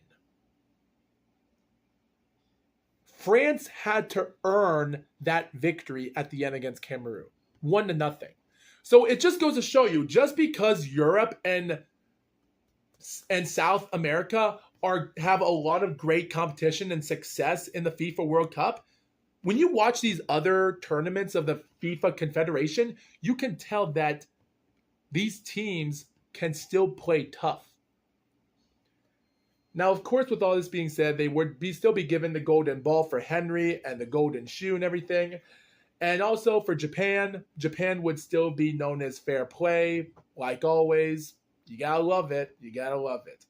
France had to earn that victory at the end against Cameroon, 1-0. So it just goes to show you, just because Europe and South America have a lot of great competition and success in the FIFA World Cup, when you watch these other tournaments of the FIFA Confederation, you can tell that these teams can still play tough. Now, of course, with all this being said, they would still be given the golden ball for Henry and the golden shoe and everything. And also for Japan, Japan would still be known as fair play, like always. You gotta love it. You gotta love it.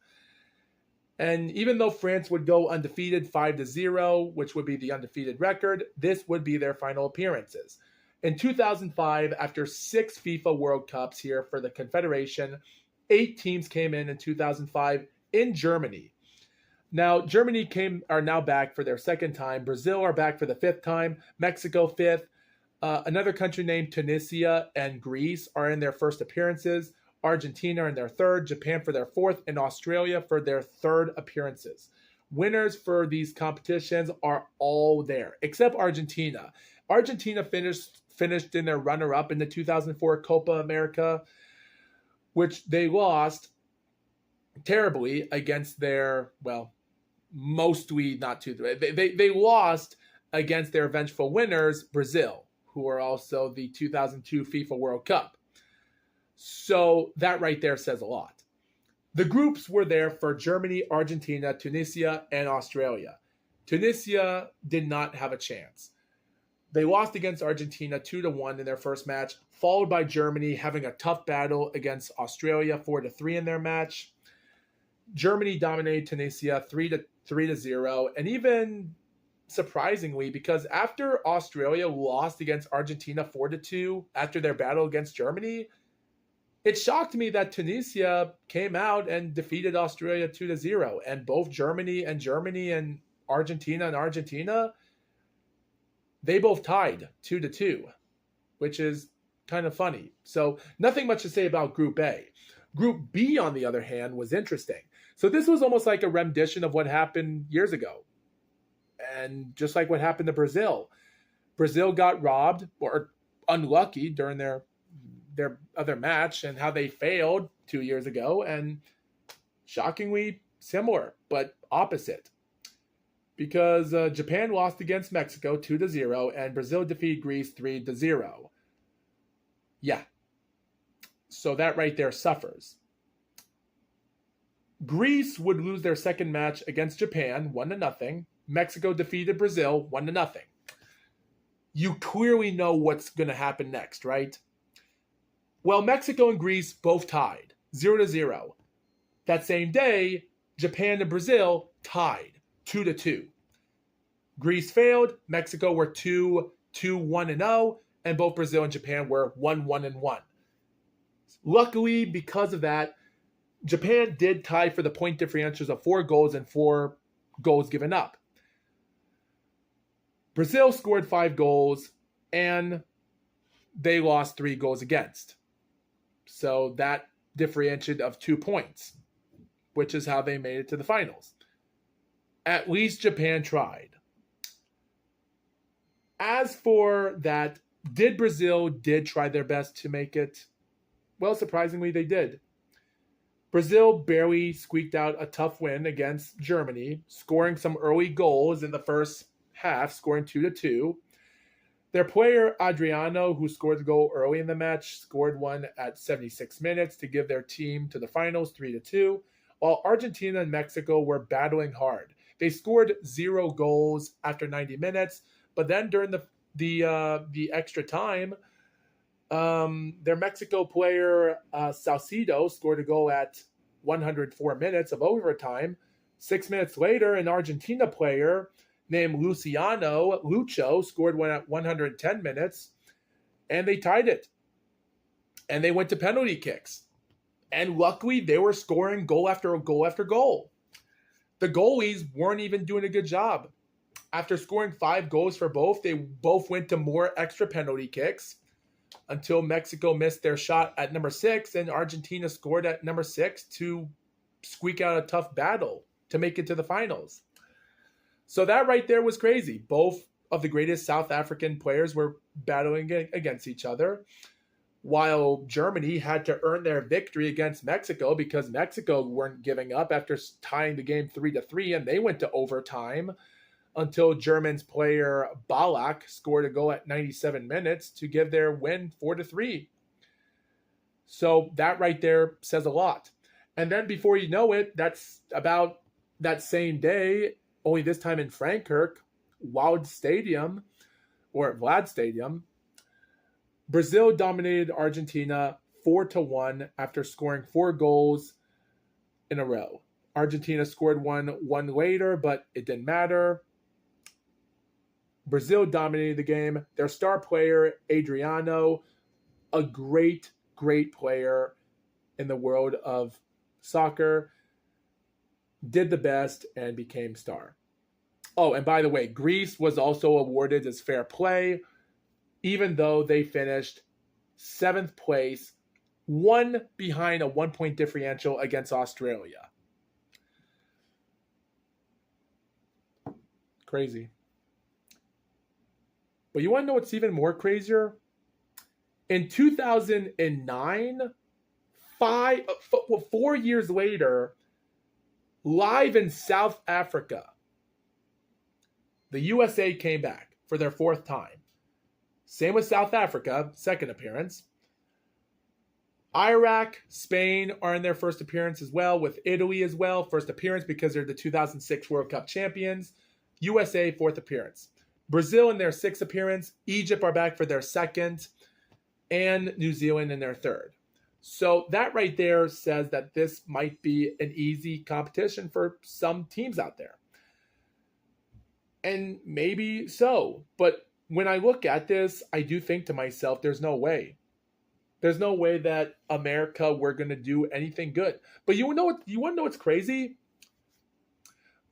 And even though France would go undefeated 5-0, which would be the undefeated record, this would be their final appearances. In 2005, after 6 FIFA World Cups here for the Confederation, 8 teams came in 2005 in Germany. Now, Germany are now back for their second time. Brazil are back for the 5th time. Mexico 5th. Another country named Tunisia and Greece are in their first appearances. Argentina in their 3rd, Japan for their 4th, and Australia for their 3rd appearances. Winners for these competitions are all there, except Argentina. Argentina finished in their runner-up in the 2004 Copa America, which they lost terribly against their, well, mostly not too. They lost against their vengeful winners, Brazil, who are also the 2002 FIFA World Cup. So that right there says a lot. The groups were there for Germany, Argentina, Tunisia, and Australia. Tunisia did not have a chance. They lost against Argentina 2-1 in their first match, followed by Germany having a tough battle against Australia 4-3 in their match. Germany dominated Tunisia 3-0, and even surprisingly, because after Australia lost against Argentina 4-2 after their battle against Germany, it shocked me that Tunisia came out and defeated Australia 2-0, and both Germany and Argentina, they both tied 2-2, which is kind of funny. So nothing much to say about Group A. Group B, on the other hand, was interesting. So this was almost like a rendition of what happened years ago. And just like what happened to Brazil. Brazil got robbed or unlucky during their other match and how they failed 2 years ago, and shockingly similar, but opposite. Because Japan lost against Mexico 2-0 and Brazil defeated Greece 3-0. Yeah. So that right there suffers. Greece would lose their second match against Japan 1-0. Mexico defeated Brazil 1-0. You clearly know what's going to happen next, right? Well, Mexico and Greece both tied 0-0. That same day, Japan and Brazil tied 2-2. Greece failed. Mexico were 2-1-0, and both Brazil and Japan were 1-1-1. Luckily, because of that, Japan did tie for the point differentials of 4 goals and 4 goals given up. Brazil scored 5 goals, and they lost 3 goals against. So that differentiated of 2 points, which is how they made it to the finals. At least Japan tried. As for that Brazil did try their best to make it? Well, surprisingly, they did. Brazil barely squeaked out a tough win against Germany, scoring some early goals in the first half, scoring 2-2. Their player, Adriano, who scored the goal early in the match, scored one at 76 minutes to give their team to the finals 3-2, while Argentina and Mexico were battling hard. They scored 0 goals after 90 minutes, but then during the extra time, their Mexico player, Salcido, scored a goal at 104 minutes of overtime. 6 minutes later, an Argentina player named Lucho, scored one at 110 minutes, and they tied it. And they went to penalty kicks. And luckily, they were scoring goal after goal after goal. The goalies weren't even doing a good job. After scoring 5 goals for both, they both went to more extra penalty kicks until Mexico missed their shot at number 6 and Argentina scored at number 6 to squeak out a tough battle to make it to the finals. So that right there was crazy. Both of the greatest South African players were battling against each other, while Germany had to earn their victory against Mexico because Mexico weren't giving up after tying the game 3-3, and they went to overtime until Germans player Ballack scored a goal at 97 minutes to give their win 4-3. So that right there says a lot. And then before you know it, that's about that same day, only this time in Frankfurt, Vlad Stadium, Brazil dominated Argentina 4-1 after scoring 4 goals in a row. Argentina scored one later, but it didn't matter. Brazil dominated the game. Their star player, Adriano, a great, great player in the world of soccer, did the best and became star. Oh, and by the way, Greece was also awarded as fair play, even though they finished 7th place, one behind a 1-point differential against Australia. Crazy. But you want to know what's even more crazier? In 2009, 4 years later, live in South Africa, the USA came back for their 4th time. Same with South Africa, 2nd appearance. Iraq, Spain are in their 1st appearance as well, with Italy as well, 1st appearance because they're the 2006 World Cup champions. USA, 4th appearance. Brazil in their 6th appearance. Egypt are back for their 2nd. And New Zealand in their 3rd. So that right there says that this might be an easy competition for some teams out there. And maybe so. But when I look at this, I do think to myself, there's no way. There's no way that America, we're going to do anything good. But you want to know what's crazy?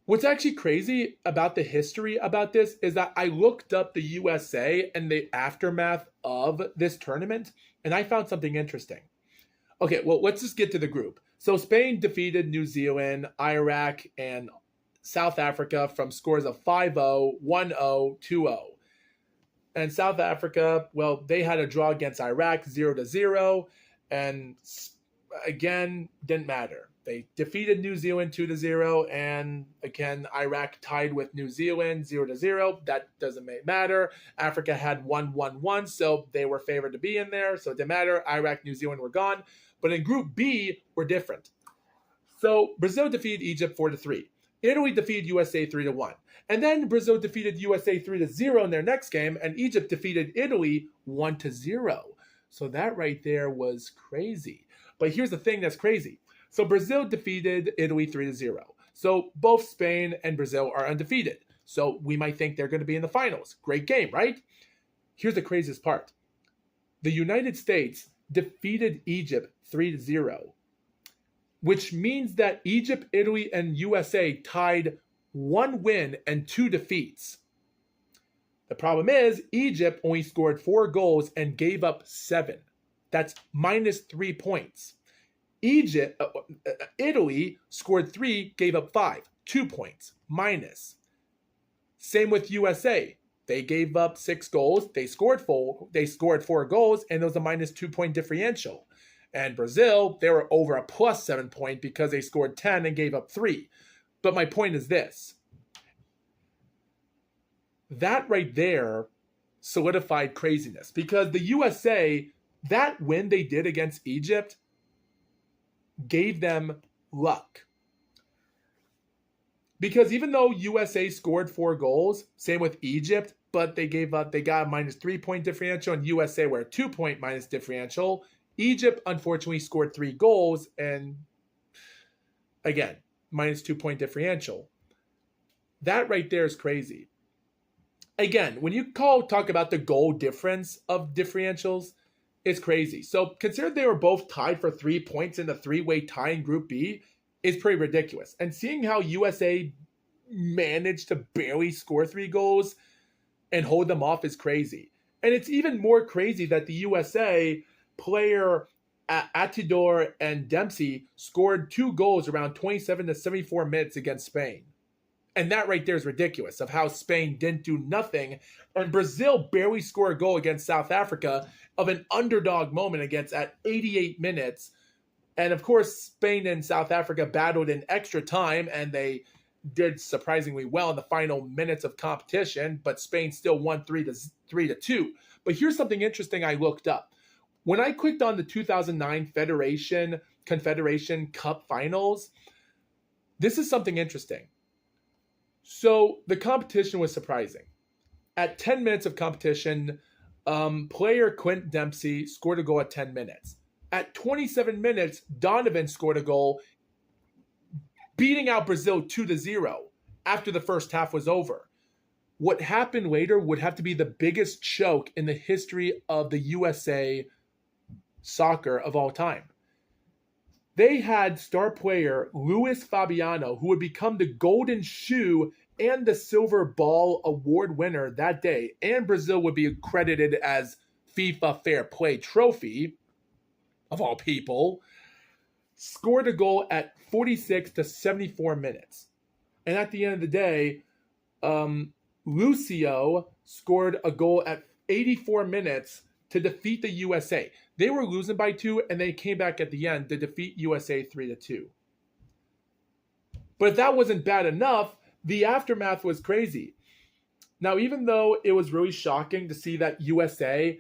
What's actually crazy about the history about this is that I looked up the USA and the aftermath of this tournament, and I found something interesting. Okay, well, let's just get to the group. So Spain defeated New Zealand, Iraq, and South Africa from scores of 5-0, 1-0, 2-0. And South Africa, well, they had a draw against Iraq 0-0, and again, didn't matter. They defeated New Zealand 2-0, and again, Iraq tied with New Zealand 0-0. That doesn't matter. Africa had 1-1-1, so they were favored to be in there, so it didn't matter. Iraq, New Zealand were gone. But in Group B, we're different. So Brazil defeated Egypt 4-3. Italy defeated USA 3-1. And then Brazil defeated USA 3-0 in their next game, and Egypt defeated Italy 1-0. So that right there was crazy. But here's the thing that's crazy. So Brazil defeated Italy 3-0. So both Spain and Brazil are undefeated. So we might think they're going to be in the finals. Great game, right? Here's the craziest part. The United States defeated Egypt 3-0, which means that Egypt, Italy, and USA tied 1 win and 2 defeats. The problem is Egypt only scored 4 goals and gave up 7. That's minus 3 points. Italy scored 3, gave up 5, 2 points, minus. Same with USA. They gave up 6 goals. They scored 4 goals, and there was a minus 2-point differential. And Brazil, they were over a plus 7 point because they scored 10 and gave up 3. But my point is this. That right there solidified craziness because the USA, that win they did against Egypt gave them luck. Because even though USA scored 4 goals, same with Egypt, but they got a minus 3-point differential, and USA were a 2-point minus differential. Egypt, unfortunately, scored 3 goals, and again, minus 2-point differential. That right there is crazy. Again, when you talk about the goal difference of differentials, it's crazy. So consider they were both tied for 3 points in the 3-way tie in Group B is pretty ridiculous. And seeing how USA managed to barely score 3 goals and hold them off is crazy. And it's even more crazy that the USA player Atidor and Dempsey scored 2 goals around 27 to 74 minutes against Spain. And that right there is ridiculous of how Spain didn't do nothing. And Brazil barely scored a goal against South Africa of an underdog moment at 88 minutes. And of course, Spain and South Africa battled in extra time, and they did surprisingly well in the final minutes of competition, but Spain still won 3-2. But here's something interesting I looked up. When I clicked on the 2009 Confederation Cup finals, this is something interesting. So the competition was surprising. At 10 minutes of competition, player Quint Dempsey scored a goal at 10 minutes. At 27 minutes, Donovan scored a goal, beating out Brazil 2-0 after the first half was over. What happened later would have to be the biggest choke in the history of the USA soccer of all time. They had star player Luis Fabiano, who would become the Golden Shoe and the Silver Ball award winner that day, and Brazil would be credited as FIFA Fair Play Trophy, of all people, scored a goal at 46 to 74 minutes. And at the end of the day, Lucio scored a goal at 84 minutes to defeat the USA. They were losing by 2, and they came back at the end to defeat USA 3-2. But if that wasn't bad enough, the aftermath was crazy. Now, even though it was really shocking to see that USA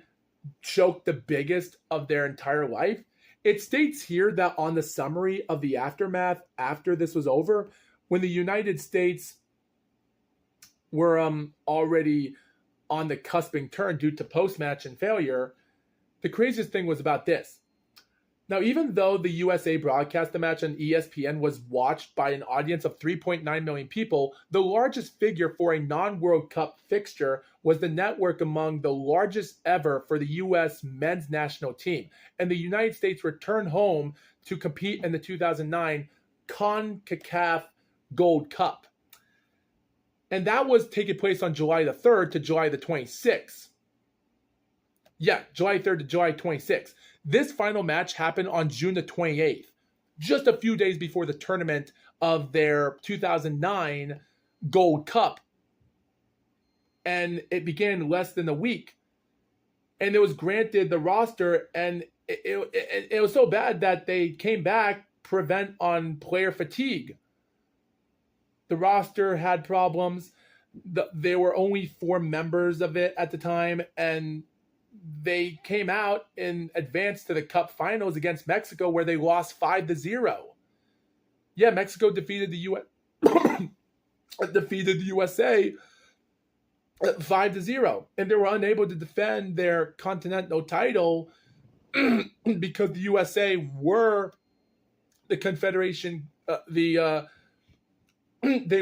choked the biggest of their entire life, it states here that on the summary of the aftermath after this was over, when the United States were already on the cusping turn due to post-match and failure, the craziest thing was about this. Now, even though the USA broadcast the match on ESPN was watched by an audience of 3.9 million people, the largest figure for a non-World Cup fixture was the network among the largest ever for the U.S. men's national team. And the United States returned home to compete in the 2009 CONCACAF Gold Cup. And that was taking place on July the 3rd to July the 26th. Yeah, July 3rd to July 26th. This final match happened on June the 28th, just a few days before the tournament of their 2009 Gold Cup. And it began in less than a week. And it was granted the roster, and it was so bad that they came back prevent on player fatigue. The roster had problems. There were only 4 members of it at the time, and they came out in advance to the Cup finals against Mexico, where they lost 5-0. Yeah, Mexico defeated the USA 5-0, and they were unable to defend their continental title because the USA were the Confederation. They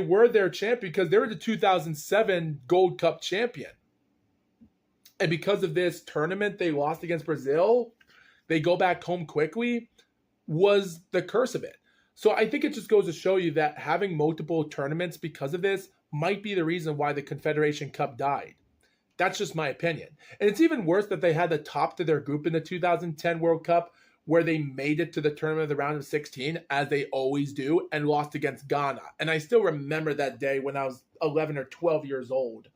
were their champion because they were the 2007 Gold Cup champion. And because of this tournament they lost against Brazil, they go back home quickly, was the curse of it. So I think it just goes to show you that having multiple tournaments because of this might be the reason why the Confederation Cup died. That's just my opinion. And it's even worse that they had the top to their group in the 2010 World Cup, where they made it to the tournament of the round of 16, as they always do, and lost against Ghana. And I still remember that day when I was 11 or 12 years old.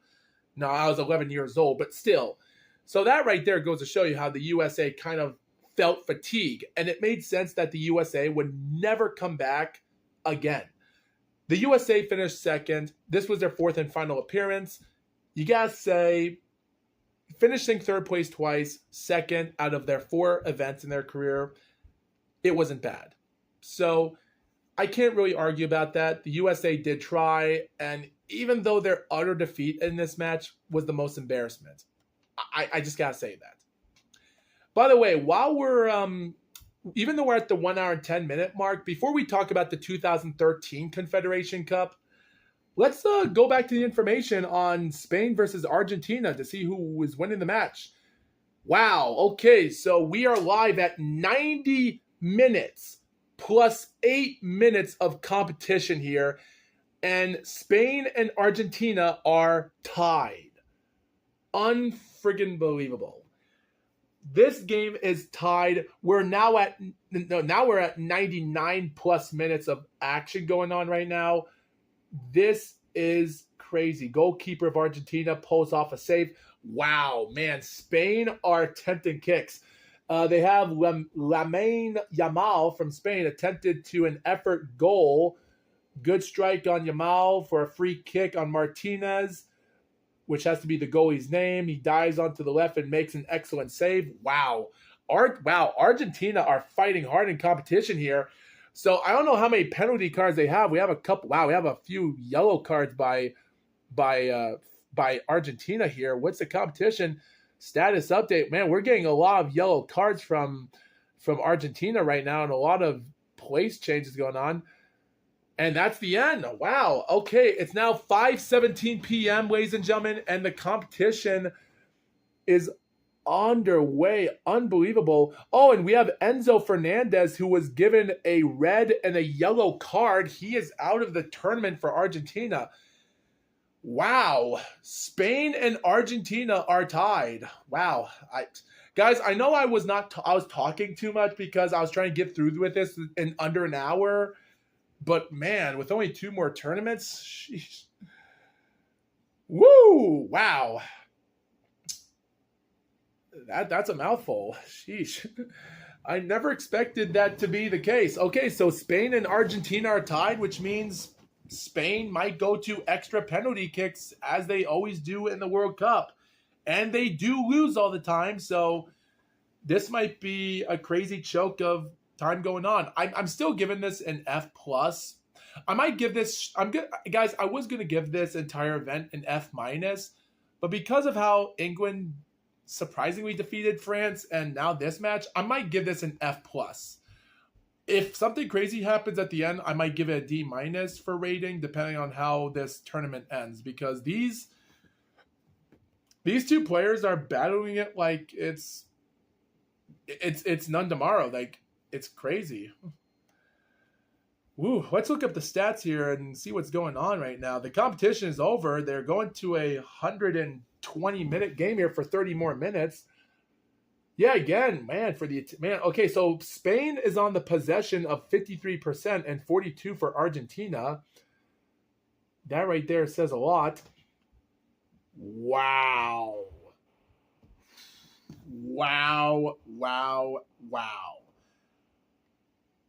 No, I was 11 years old, but still. So that right there goes to show you how the USA kind of felt fatigue. And it made sense that the USA would never come back again. The USA finished second. This was their fourth and final appearance. You got to say, finishing third place twice, second out of their 4 events in their career, it wasn't bad. So I can't really argue about that. The USA did try, and even though their utter defeat in this match was the most embarrassment, I just gotta say that. By the way, while we're even though we're at the 1 hour and 10-minute mark, before we talk about the 2013 Confederation Cup, let's go back to the information on Spain versus Argentina to see who was winning the match. Wow. Okay, so we are live at 90 minutes plus 8 minutes of competition here, and Spain and Argentina are tied. Unfriggin' believable. This game is tied. We're at 99 plus minutes of action going on right now. This is crazy. Goalkeeper of Argentina pulls off a save. Wow, man. Spain are attempting kicks. They have Lamine Yamal from Spain attempted to an effort goal. Good strike on Yamal for a free kick on Martinez, which has to be the goalie's name. He dives onto the left and makes an excellent save. Wow. Argentina are fighting hard in competition here. So I don't know how many penalty cards they have. We have a couple. Wow, we have a few yellow cards by Argentina here. What's the competition status update? Man, we're getting a lot of yellow cards from Argentina right now, and a lot of place changes going on. And that's the end. Wow. Okay, it's now 5:17 p.m., ladies and gentlemen, and the competition is underway. Unbelievable. Oh, and we have Enzo Fernandez, who was given a red and a yellow card. He is out of the tournament for Argentina. Wow. Spain and Argentina are tied. Wow. Guys, I know I was talking too much because I was trying to get through with this in under an hour. But man, with only 2 more tournaments, sheesh. Woo! Wow. That's a mouthful. Sheesh. I never expected that to be the case. Okay, so Spain and Argentina are tied, which means Spain might go to extra penalty kicks as they always do in the World Cup. And they do lose all the time, so this might be a crazy choke of time going on. I'm still giving this an F+. I might give this, guys, I was going to give this entire event an F-, but because of how England surprisingly defeated France and now this match, I might give this an F+. If something crazy happens at the end, I might give it a D- for rating, depending on how this tournament ends, because these 2 players are battling it like it's none tomorrow. Like, it's crazy. Woo, let's look up the stats here and see what's going on right now. The competition is over. They're going to a 120-minute game here for 30 more minutes. Yeah, again, man, okay, so Spain is on the possession of 53% and 42% for Argentina. That right there says a lot. Wow. Wow.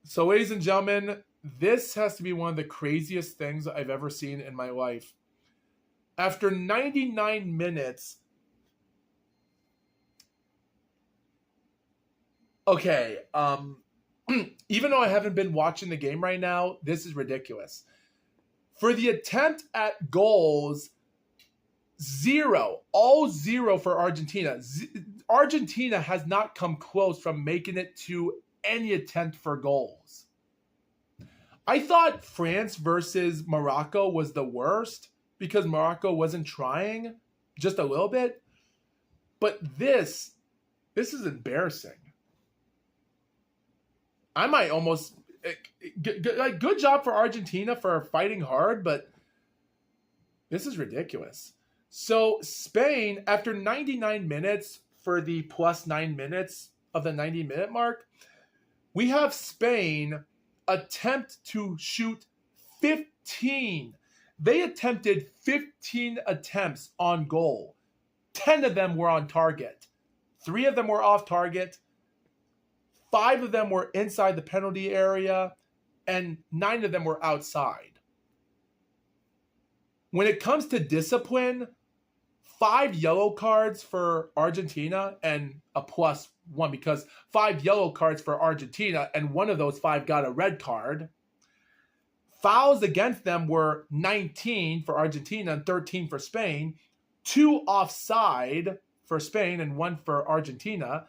So, ladies and gentlemen, this has to be one of the craziest things I've ever seen in my life. After 99 minutes, okay, even though I haven't been watching the game right now, this is ridiculous. For the attempt at goals, 0, all 0 for Argentina. Argentina has not come close from making it to any attempt for goals. I thought France versus Morocco was the worst because Morocco wasn't trying just a little bit. But this is embarrassing. I might almost good job for Argentina for fighting hard, but this is ridiculous. So Spain, after 99 minutes for the plus 9 minutes of the 90-minute mark, we have Spain attempt to shoot 15 They attempted 15 attempts on goal. 10 of them were on target. 3 of them were off target. 5 of them were inside the penalty area, and 9 of them were outside. When it comes to discipline, 5 yellow cards for Argentina and a +1 because 5 yellow cards for Argentina, and one of those 5 got a red card. Fouls against them were 19 for Argentina and 13 for Spain. 2 offside for Spain and 1 for Argentina.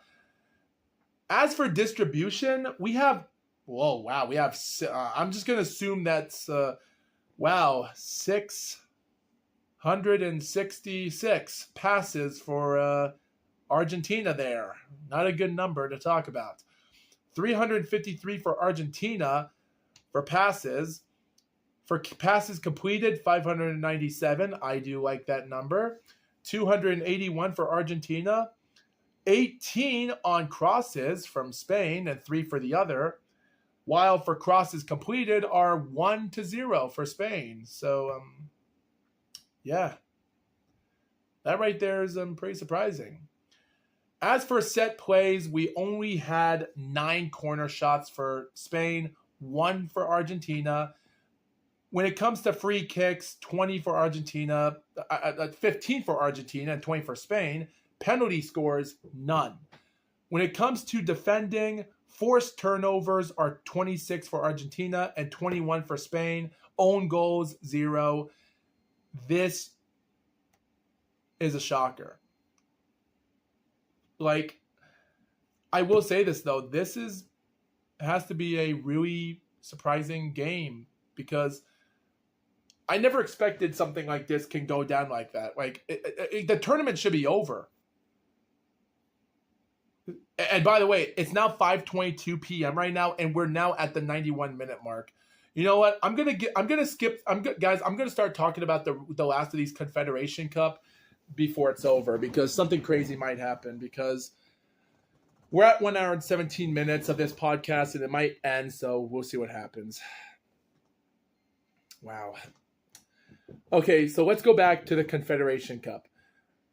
As for distribution, we have, I'm just going to assume that's, 666 passes for Argentina there. Not a good number to talk about. 353 for Argentina for passes. For passes completed, 597. I do like that number. 281 for Argentina. 18 on crosses from Spain and 3 for the other. While for crosses completed are 1-0 for Spain. So, yeah. That right there is pretty surprising. As for set plays, we only had 9 corner shots for Spain, 1 for Argentina. When it comes to free kicks, 20 for Argentina, 15 for Argentina, and 20 for Spain. Penalty scores, none. When it comes to defending, forced turnovers are 26 for Argentina and 21 for Spain. Own goals, 0. This is a shocker. Like, I will say this, though. This has to be a really surprising game because I never expected something like this can go down like that. Like, the tournament should be over. And by the way, it's now 5:22 p.m. right now, and we're now at the 91-minute mark. You know what? I'm gonna start talking about the last of these Confederation Cup before it's over because something crazy might happen because we're at 1 hour and 17 minutes of this podcast and it might end, so we'll see what happens. Wow. Okay, so let's go back to the Confederation Cup.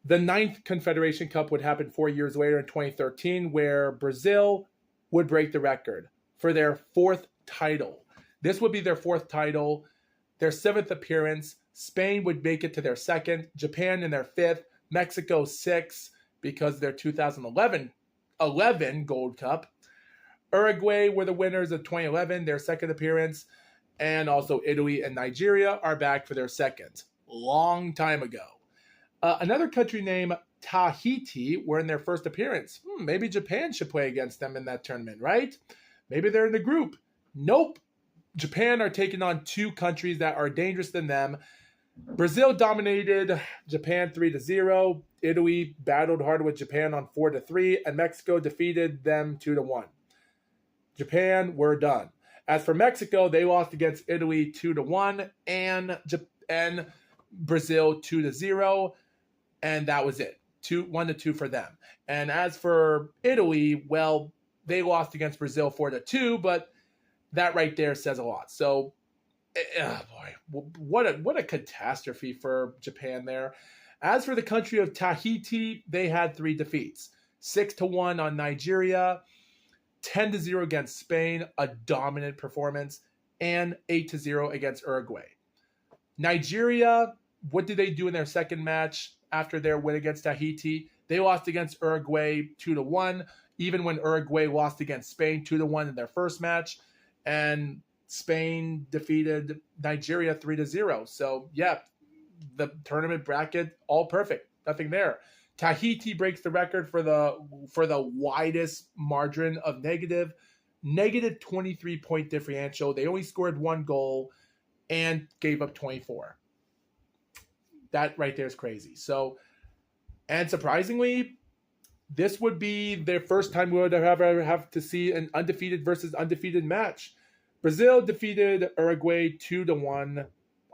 The 9th Confederation Cup would happen 4 years later in 2013, where Brazil would break the record for their 4th title. This would be their 4th title, their 7th appearance. Spain would make it to their 2nd, Japan in their 5th, Mexico 6th because their 2011 Gold Cup. Uruguay were the winners of 2011, their 2nd appearance, and also Italy and Nigeria are back for their 2nd. Long time ago. Another country named Tahiti were in their 1st appearance. Maybe Japan should play against them in that tournament, right? Maybe they're in the group. Nope. Japan are taking on 2 countries that are dangerous than them. Brazil dominated Japan 3-0. Italy battled hard with Japan on 4-3, and Mexico defeated them 2-1. Japan were done. As for Mexico, they lost against Italy 2-1 and Brazil 2-0. And that was it. 1-2 for them. And as for Italy, well, they lost against Brazil 4-2, but that right there says a lot. So, what a catastrophe for Japan there. As for the country of Tahiti, they had 3 defeats. 6-1 on Nigeria, 10-0 against Spain, a dominant performance, and 8-0 against Uruguay. Nigeria, what did they do in their 2nd match? After their win against Tahiti, they lost against Uruguay 2-1, even when Uruguay lost against Spain 2-1 in their 1st match, and Spain defeated Nigeria 3-0. So yeah, the tournament bracket all perfect, nothing there. Tahiti breaks the record for the widest margin of negative 23-point differential. They only scored 1 goal and gave up 24. That right there is crazy. So, and surprisingly, this would be their first time we would ever have to see an undefeated versus undefeated match. Brazil defeated Uruguay 2-1,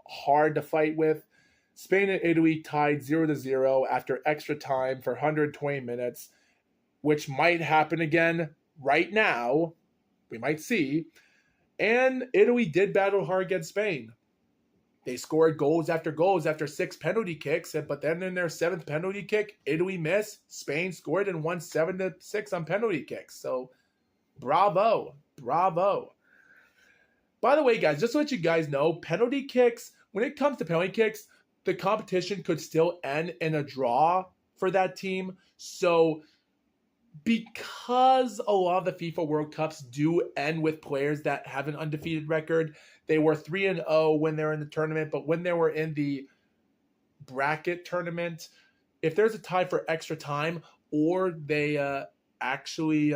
hard to fight with. Spain and Italy tied 0-0 after extra time for 120 minutes, which might happen again right now. We might see. And Italy did battle hard against Spain. They scored goals after 6 penalty kicks, but then in their 7th penalty kick, Italy missed, Spain scored and won 7-6 on penalty kicks. So, bravo. By the way, guys, just to let you guys know, penalty kicks, when it comes to penalty kicks, the competition could still end in a draw for that team. So, because a lot of the FIFA World Cups do end with players that have an undefeated record, they were 3-0 when they were in the tournament, but when they were in the bracket tournament, if there's a tie for extra time, or they actually,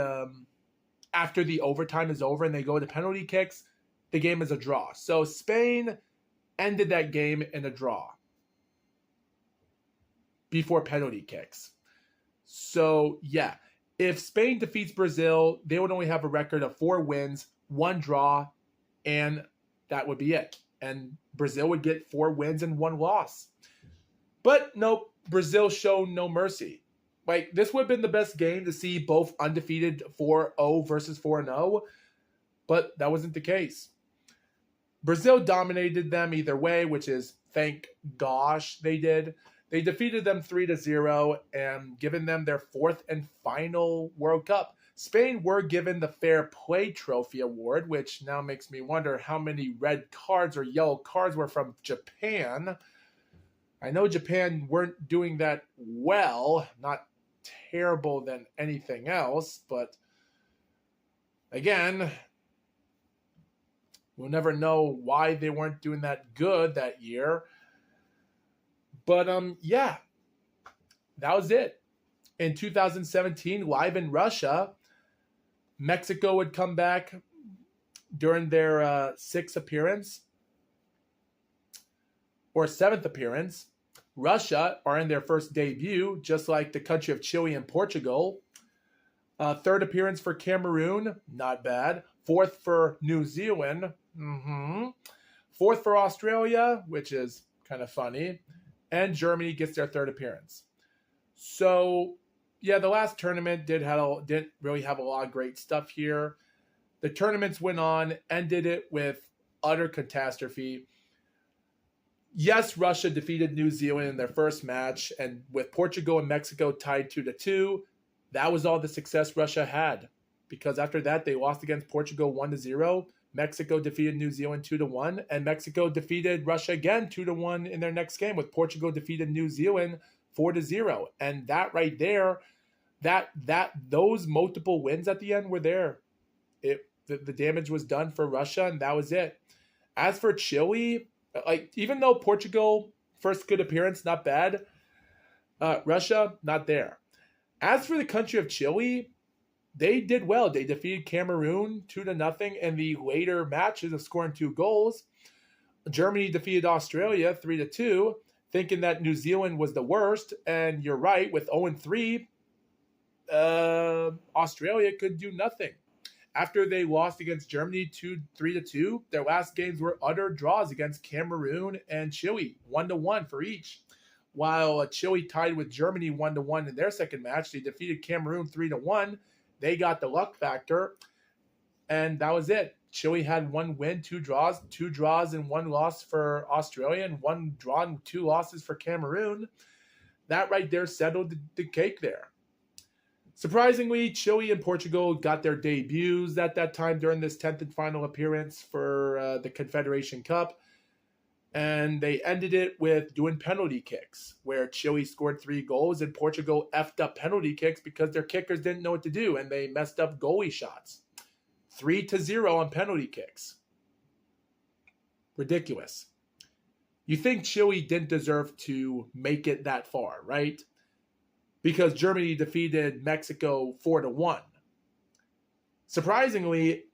after the overtime is over and they go to penalty kicks, the game is a draw. So Spain ended that game in a draw before penalty kicks. So, yeah, if Spain defeats Brazil, they would only have a record of 4 wins, 1 draw, and that would be it. And Brazil would get 4 wins and 1 loss. But nope, Brazil showed no mercy. Like, this would have been the best game to see both undefeated 4-0 versus 4-0, but that wasn't the case. Brazil dominated them either way, which is thank gosh they did. They defeated them 3-0 and given them their 4th and final World Cup. Spain were given the Fair Play Trophy Award, which now makes me wonder how many red cards or yellow cards were from Japan. I know Japan weren't doing that well, not terrible than anything else, but again, we'll never know why they weren't doing that good that year. But yeah, that was it. In 2017, live in Russia, Mexico would come back during their 6th appearance or 7th appearance. Russia are in their first debut, just like the country of Chile and Portugal. 3rd appearance for Cameroon, not bad. 4th for New Zealand. 4th for Australia, which is kind of funny. And Germany gets their 3rd appearance. So, yeah, the last tournament didn't really have a lot of great stuff here. The tournaments went on, ended it with utter catastrophe. Yes, Russia defeated New Zealand in their first match, and with Portugal and Mexico tied 2-2, that was all the success Russia had. Because after that, they lost against Portugal 1-0. Mexico defeated New Zealand 2-1, and Mexico defeated Russia again 2-1 in their next game, with Portugal defeated New Zealand 4-0. And that right there, those multiple wins at the end were there. The damage was done for Russia, and that was it. As for Chile, even though Portugal, first good appearance, not bad, Russia, not there. As for the country of Chile, they did well. They defeated Cameroon 2-0 in the later matches of scoring 2 goals. Germany defeated Australia 3-2, thinking that New Zealand was the worst. And you're right, with 0-3, Australia could do nothing. After they lost against Germany 3-2, their last games were utter draws against Cameroon and Chile, 1-1 for each. While Chile tied with Germany 1-1 in their second match, they defeated Cameroon 3-1. They got the luck factor, and that was it. Chile had 1 win, 2 draws and 1 loss for Australia, and 1 draw and 2 losses for Cameroon. That right there settled the cake there. Surprisingly, Chile and Portugal got their debuts at that time during this 10th and final appearance for the Confederation Cup. And they ended it with doing penalty kicks, where Chile scored 3 goals and Portugal effed up penalty kicks because their kickers didn't know what to do, and they messed up goalie shots. 3-0 on penalty kicks. Ridiculous. You think Chile didn't deserve to make it that far, right? Because Germany defeated Mexico 4-1. Surprisingly,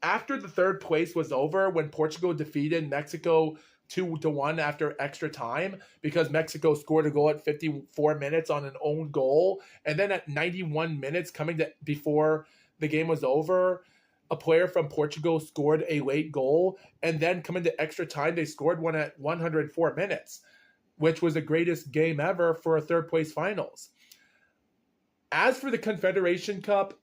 after the 3rd place was over, when Portugal defeated Mexico 2-1 after extra time, because Mexico scored a goal at 54 minutes on an own goal, and then at 91 minutes before the game was over, a player from Portugal scored a late goal, and then coming to extra time, they scored one at 104 minutes, which was the greatest game ever for a 3rd place finals. As for the Confederation Cup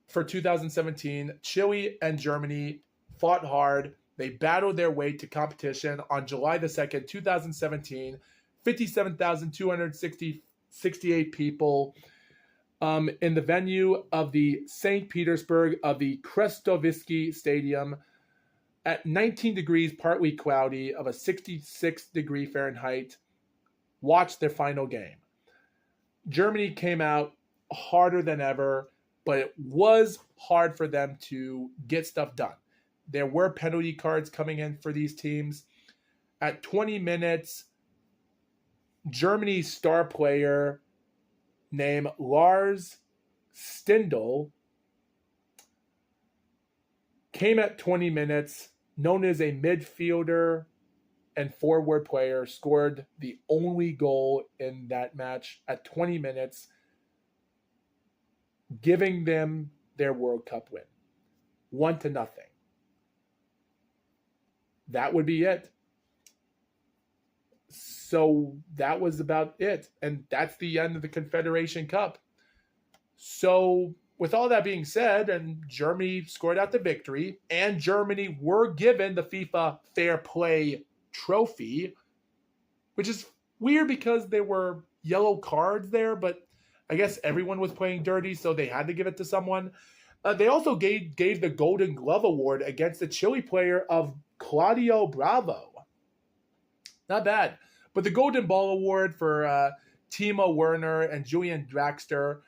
for 2017, Chile and Germany fought hard. They battled their way to competition on July the 2nd, 2017. 57,268 people in the venue of the St. Petersburg of the Krestovsky Stadium at 19 degrees, partly cloudy, of a 66 degree Fahrenheit. Watched their final game. Germany came out harder than ever, but it was hard for them to get stuff done. There were penalty cards coming in for these teams. At 20 minutes, Germany's star player named Lars Stindl came at 20 minutes, known as a midfielder and forward player, scored the only goal in that match at 20 minutes, giving them their World Cup win. 1-0. That would be it. So that was about it. And that's the end of the Confederation Cup. So with all that being said, and Germany scored out the victory, and Germany were given the FIFA Fair Play trophy, which is weird because there were yellow cards there, but I guess everyone was playing dirty, so they had to give it to someone. They also gave the Golden Glove Award against the Chile player of Claudio Bravo. Not bad. But the Golden Ball Award for Timo Werner and Julian Draxler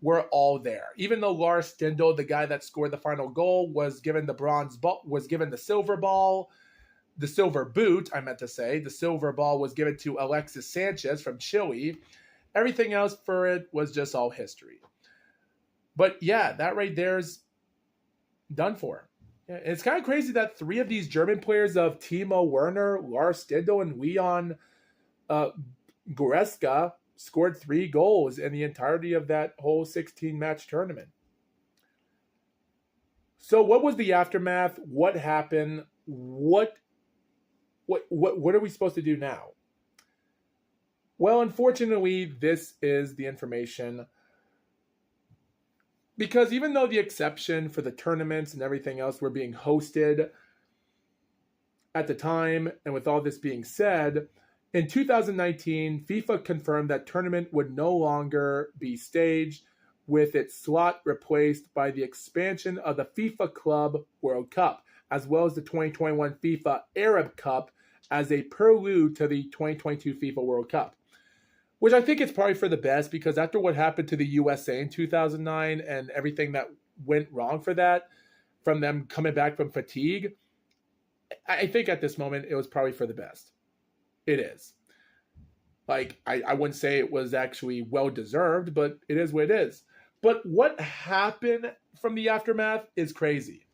were all there. Even though Lars Stindl, the guy that scored the final goal, was given the bronze ball, was given the silver ball, the silver boot, I meant to say. The silver ball was given to Alexis Sanchez from Chile. Everything else for it was just all history. But yeah, that right there is done for. It's kind of crazy that 3 of these German players of Timo Werner, Lars Stindl, and Leon Goretzka scored 3 goals in the entirety of that whole 16-match tournament. So what was the aftermath? What happened? What are we supposed to do now? Well, unfortunately, this is the information. Because even though the exception for the tournaments and everything else were being hosted at the time, and with all this being said, in 2019, FIFA confirmed that tournament would no longer be staged, with its slot replaced by the expansion of the FIFA Club World Cup, as well as the 2021 FIFA Arab Cup as a prelude to the 2022 FIFA World Cup. Which I think is probably for the best, because after what happened to the USA in 2009 and everything that went wrong for that, from them coming back from fatigue, I think at this moment it was probably for the best. It is. Like, I wouldn't say it was actually well-deserved, but it is what it is. But what happened from the aftermath is crazy.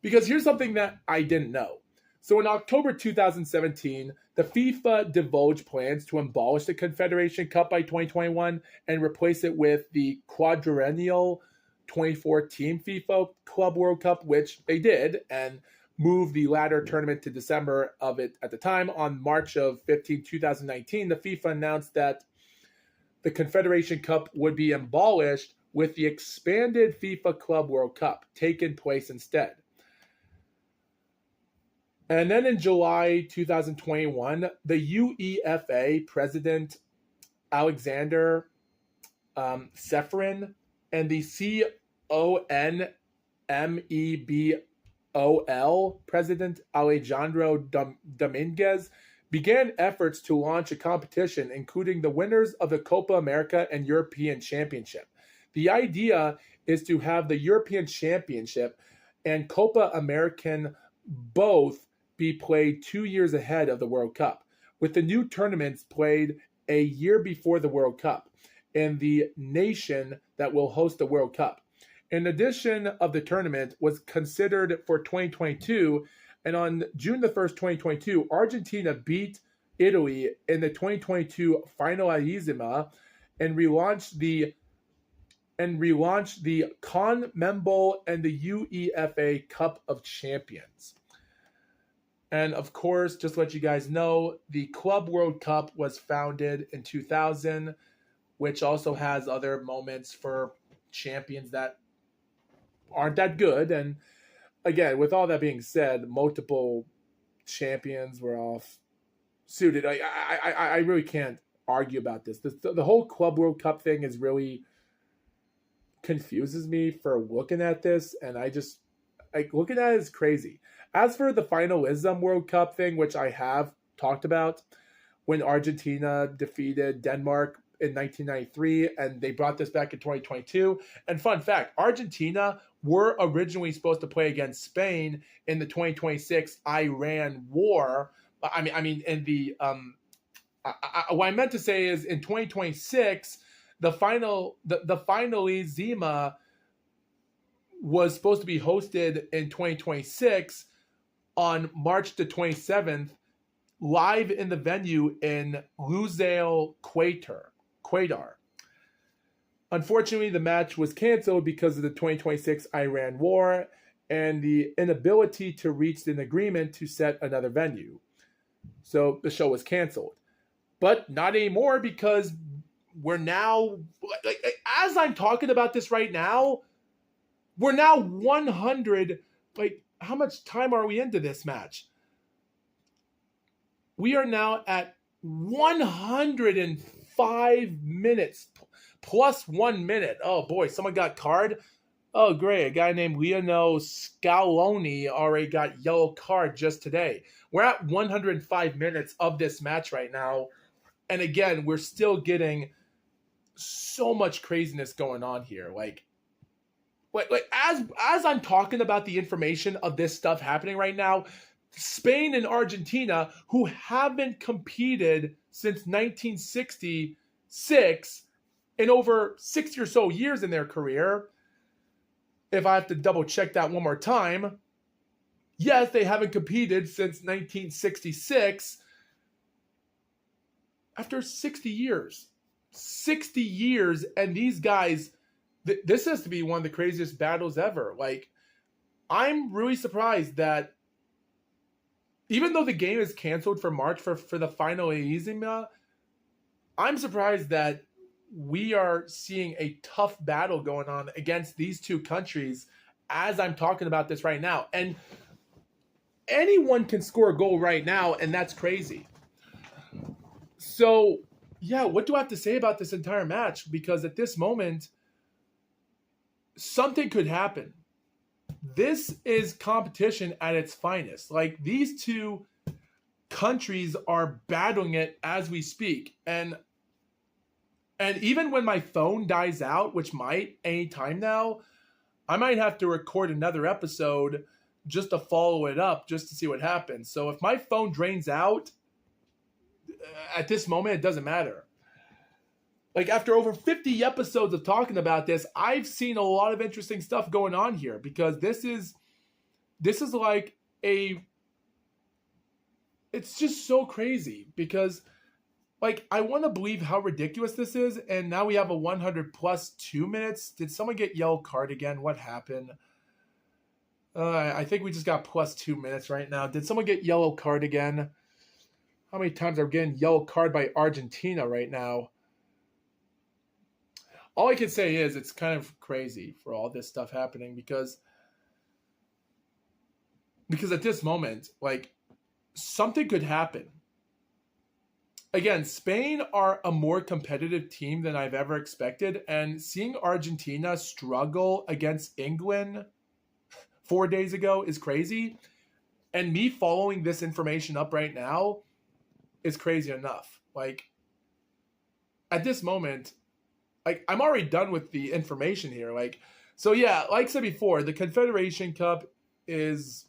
Because here's something that I didn't know. So in October 2017, the FIFA divulged plans to abolish the Confederation Cup by 2021 and replace it with the quadrennial 2014 FIFA Club World Cup, which they did, and move the latter tournament to December of it at the time. On March of 15, 2019, the FIFA announced that the Confederation Cup would be abolished, with the expanded FIFA Club World Cup taking place instead. And then in July 2021, the UEFA president, Alexander Seferin, and the CONMEBOL president, Alejandro Dominguez, began efforts to launch a competition, including the winners of the Copa America and European Championship. The idea is to have the European Championship and Copa American both be played 2 years ahead of the World Cup, with the new tournaments played a year before the World Cup in the nation that will host the World Cup. An edition of the tournament was considered for 2022, and on June the 1st, 2022, Argentina beat Italy in the 2022 Finalissima and relaunched the CONMEBOL and the UEFA Cup of Champions. And of course, just to let you guys know, the Club World Cup was founded in 2000, which also has other moments for champions that aren't that good. And again, with all that being said, multiple champions were off suited. I really can't argue about this. The whole Club World Cup thing is really confuses me for looking at this, and I just like looking at it is crazy. As for the finalism World Cup thing, which I have talked about, when Argentina defeated Denmark in 1993, and they brought this back in 2022. And fun fact, Argentina were originally supposed to play against Spain in the 2026 Iran war. In the what I meant to say is in 2026, the finally Zima was supposed to be hosted in 2026 on March the 27th, live in the venue in Lusail, Qatar. Unfortunately, the match was canceled because of the 2026 Iran war and the inability to reach an agreement to set another venue. So the show was canceled. But not anymore, because we're now, as I'm talking about this right now, we're now 100, how much time are we into this match? We are now at 105 minutes plus 1 minute. Oh boy, someone got card. Oh great, a guy named Lionel Scaloni already got yellow card just today. We're at 105 minutes of this match right now. And again, we're still getting so much craziness going on here. As I'm talking about the information of this stuff happening right now, Spain and Argentina, who haven't competed since 1966 in over 60 or so years in their career, if I have to double check that one more time, yes, they haven't competed since 1966 after 60 years. 60 years, and these guys, this has to be one of the craziest battles ever. I'm really surprised that even though the game is canceled for March for the finalissima, I'm surprised that we are seeing a tough battle going on against these two countries as I'm talking about this right now. And anyone can score a goal right now, and that's crazy. So, yeah, what do I have to say about this entire match? Because at this moment, something could happen. This is competition at its finest. These two countries are battling it as we speak. And even when my phone dies out, which might anytime now, I might have to record another episode just to follow it up, just to see what happens. So if my phone drains out, at this moment, it doesn't matter. After over 50 episodes of talking about this, I've seen a lot of interesting stuff going on here, because this is it's just so crazy, because I want to believe how ridiculous this is, and now we have a 100 plus 2 minutes. Did someone get yellow card again? What happened? I think we just got plus 2 minutes right now. Did someone get yellow card again? How many times are we getting yellow card by Argentina right now? All I can say is it's kind of crazy for all this stuff happening, because at this moment, something could happen. Again, Spain are a more competitive team than I've ever expected, and seeing Argentina struggle against England 4 days ago is crazy. And me following this information up right now is crazy enough. At this moment, I'm already done with the information here. So yeah, like I said before, the Confederation Cup is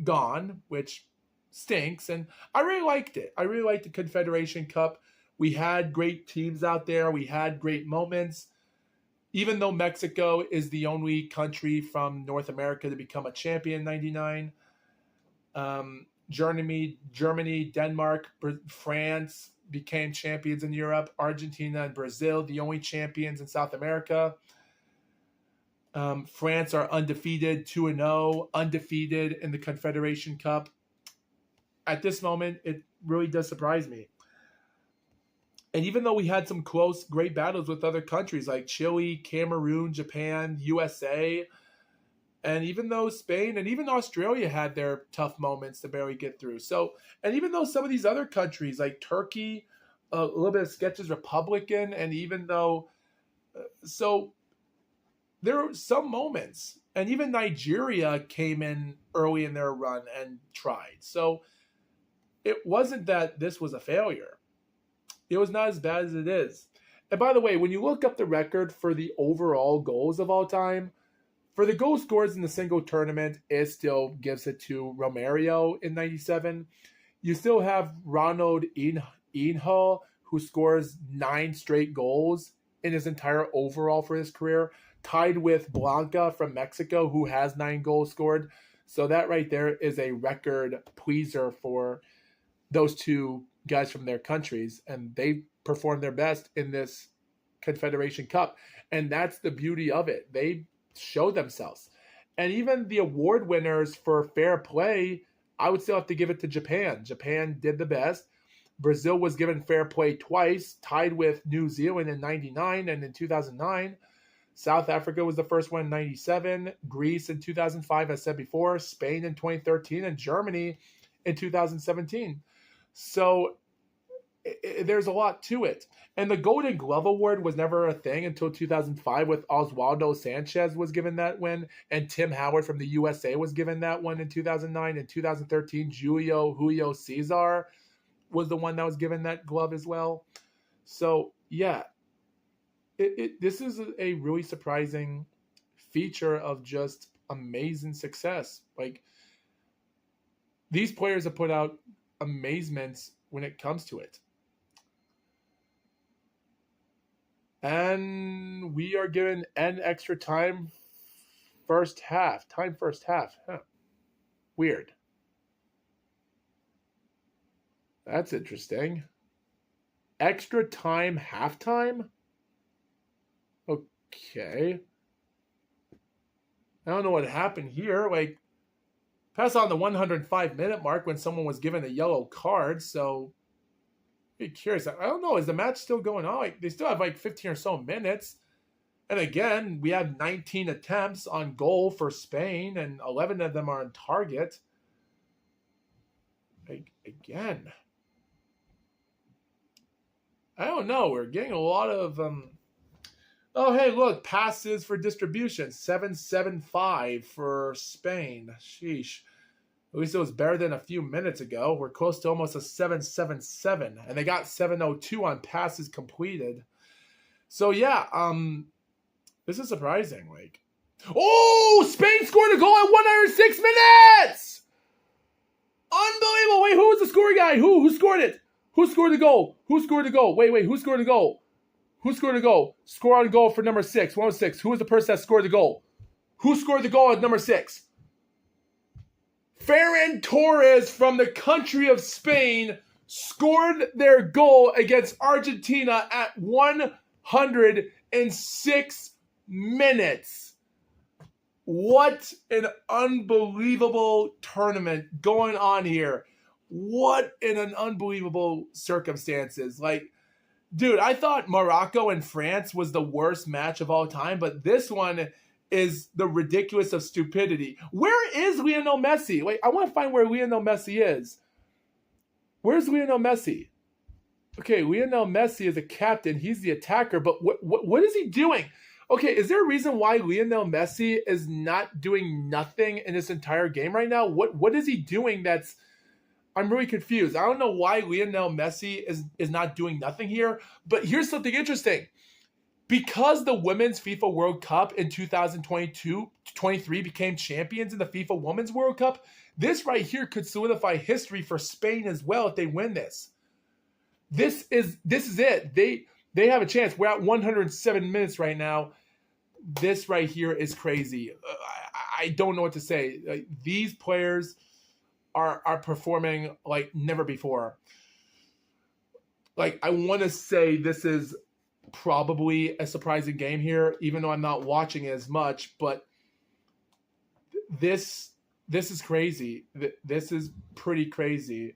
gone, which stinks. And I really liked it. I really liked the Confederation Cup. We had great teams out there. We had great moments. Even though Mexico is the only country from North America to become a champion in 99. Germany, Denmark, France became champions in Europe. Argentina and Brazil, the only champions in South America. France are undefeated, 2-0, undefeated in the Confederation Cup. At this moment, it really does surprise me. And even though we had some close, great battles with other countries like Chile, Cameroon, Japan, USA, And even though Spain and even Australia had their tough moments to barely get through. So, and even though some of these other countries like Turkey, a little bit of sketches Republican, and even though, so there were some moments, and even Nigeria came in early in their run and tried. So it wasn't that this was a failure. It was not as bad as it is. And by the way, when you look up the record for the overall goals of all time, for the goal scores in the single tournament, it still gives it to Romario in 97. You still have Ronald Inho, who scores 9 straight goals in his entire overall for his career, tied with Blanca from Mexico, who has 9 goals scored. So that right there is a record pleaser for those two guys from their countries, and they performed their best in this Confederation Cup. And that's the beauty of it. They show themselves. And even the award winners for fair play, I would still have to give it to Japan. Japan did the best. Brazil was given fair play twice, tied with New Zealand in 99 and in 2009. South Africa was the first one in 97. Greece in 2005, as I said before. Spain in 2013 and Germany in 2017. So there's a lot to it. And the Golden Glove Award was never a thing until 2005 with Oswaldo Sanchez was given that win, and Tim Howard from the USA was given that one in 2009. In 2013, Julio Cesar was the one that was given that glove as well. So, yeah, this is a really surprising feature of just amazing success. Like, these players have put out amazements when it comes to it. And we are given an extra time first half. Time first half. Huh. Weird. That's interesting. Extra time halftime? Okay. I don't know what happened here. Like, pass on the 105-minute mark when someone was given a yellow card, so be curious. I don't know. Is the match still going on? Like, they still have like 15 or so minutes. And again, we have 19 attempts on goal for Spain, and 11 of them are on target. Again, I don't know. We're getting a lot of oh, hey, look, passes for distribution. 775 for Spain. Sheesh. At least it was better than a few minutes ago. We're close to almost a 777. And they got 702 on passes completed. So, yeah, this is surprising. Like, oh, Spain scored a goal in 106 minutes! Unbelievable. Wait, who was the scoring guy? Who scored it? Who scored the goal? Who scored the goal? Wait, who scored the goal? Who scored the goal? Score on goal for number 6. 106. Who was the person that scored the goal? Who scored the goal at number 6? Ferran Torres from the country of Spain scored their goal against Argentina at 106 minutes. What an unbelievable tournament going on here. What in an unbelievable circumstances. Like, dude, I thought Morocco and France was the worst match of all time, but this one is the ridiculous of stupidity. Where is Lionel Messi? Wait, I want to find where Lionel Messi is. Where's Lionel Messi? Okay, Lionel Messi is a captain. He's the attacker, but what is he doing? Okay, is there a reason why Lionel Messi is not doing nothing in this entire game right now? What is he doing that's... I'm really confused. I don't know why Lionel Messi is not doing nothing here, but here's something interesting. Because the Women's FIFA World Cup in 2022-23 became champions in the FIFA Women's World Cup, this right here could solidify history for Spain as well if they win this. This is it. They have a chance. We're at 107 minutes right now. This right here is crazy. I don't know what to say. These players are performing like never before. Like, I want to say this is probably a surprising game here, even though I'm not watching it as much, but this is crazy. This is pretty crazy.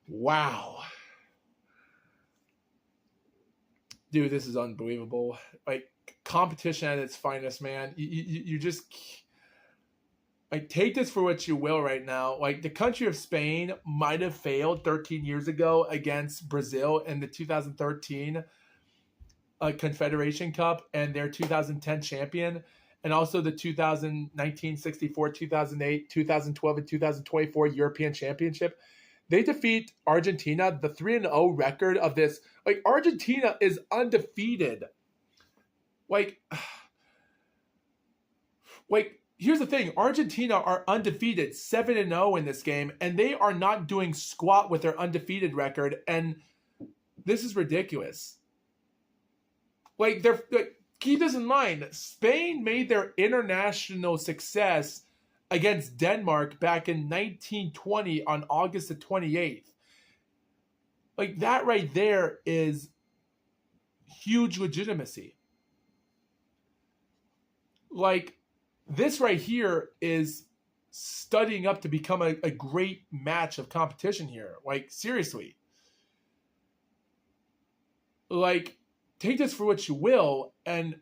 Wow. Dude, this is unbelievable. Like, competition at its finest, man. You just... Like, take this for what you will right now. Like, the country of Spain might have failed 13 years ago against Brazil in the 2013 Confederation Cup and their 2010 champion, and also the 2019, 64, 2008, 2012, and 2024 European Championship. They defeat Argentina. The 3-0 record of this, like, Argentina is undefeated. Like, here's the thing. Argentina are undefeated, 7-0 in this game, and they are not doing squat with their undefeated record, and this is ridiculous. Like, keep this in mind. Spain made their international success against Denmark back in 1920 on August the 28th. Like, that right there is huge legitimacy. Like, this right here is studying up to become a great match of competition here. Like, seriously. Like, take this for what you will, and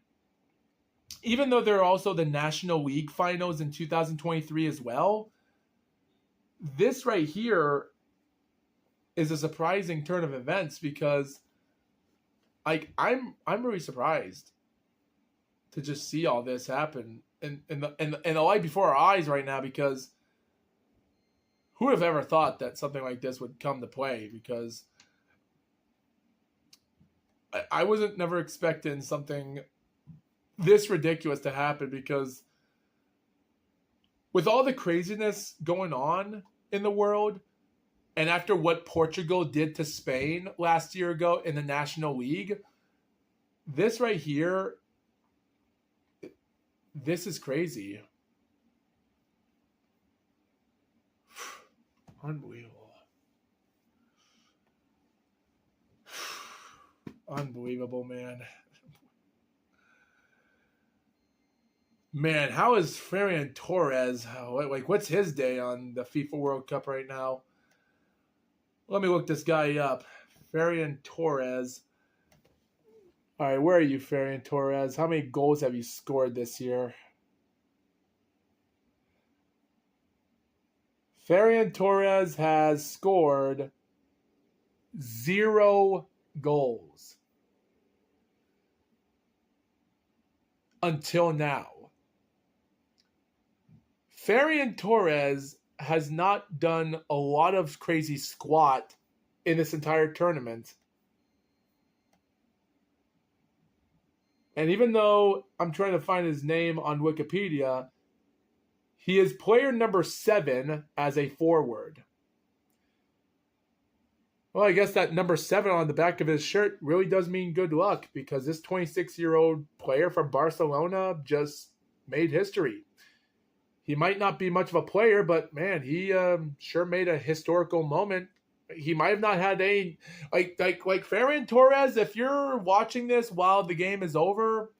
even though there are also the National League finals in 2023 as well, this right here is a surprising turn of events because, like, I'm really surprised to just see all this happen in the light before our eyes right now, because who would have ever thought that something like this would come to play? Because I wasn't never expecting something this ridiculous to happen, because with all the craziness going on in the world, and after what Portugal did to Spain last year ago in the National League, this right here, this is crazy. Unbelievable. Unbelievable, man. Man, how is Ferran Torres? Like, what's his day on the FIFA World Cup right now? Let me look this guy up. Ferran Torres. All right, where are you, Ferran Torres? How many goals have you scored this year? Ferran Torres has scored 0 goals until now. Ferran Torres has not done a lot of crazy squat in this entire tournament. And even though I'm trying to find his name on Wikipedia, he is player number 7 as a forward. Well, I guess that number 7 on the back of his shirt really does mean good luck, because this 26-year-old player from Barcelona just made history. He might not be much of a player, but man, he sure made a historical moment. He might have not had any like Ferran Torres. If you're watching this while the game is over,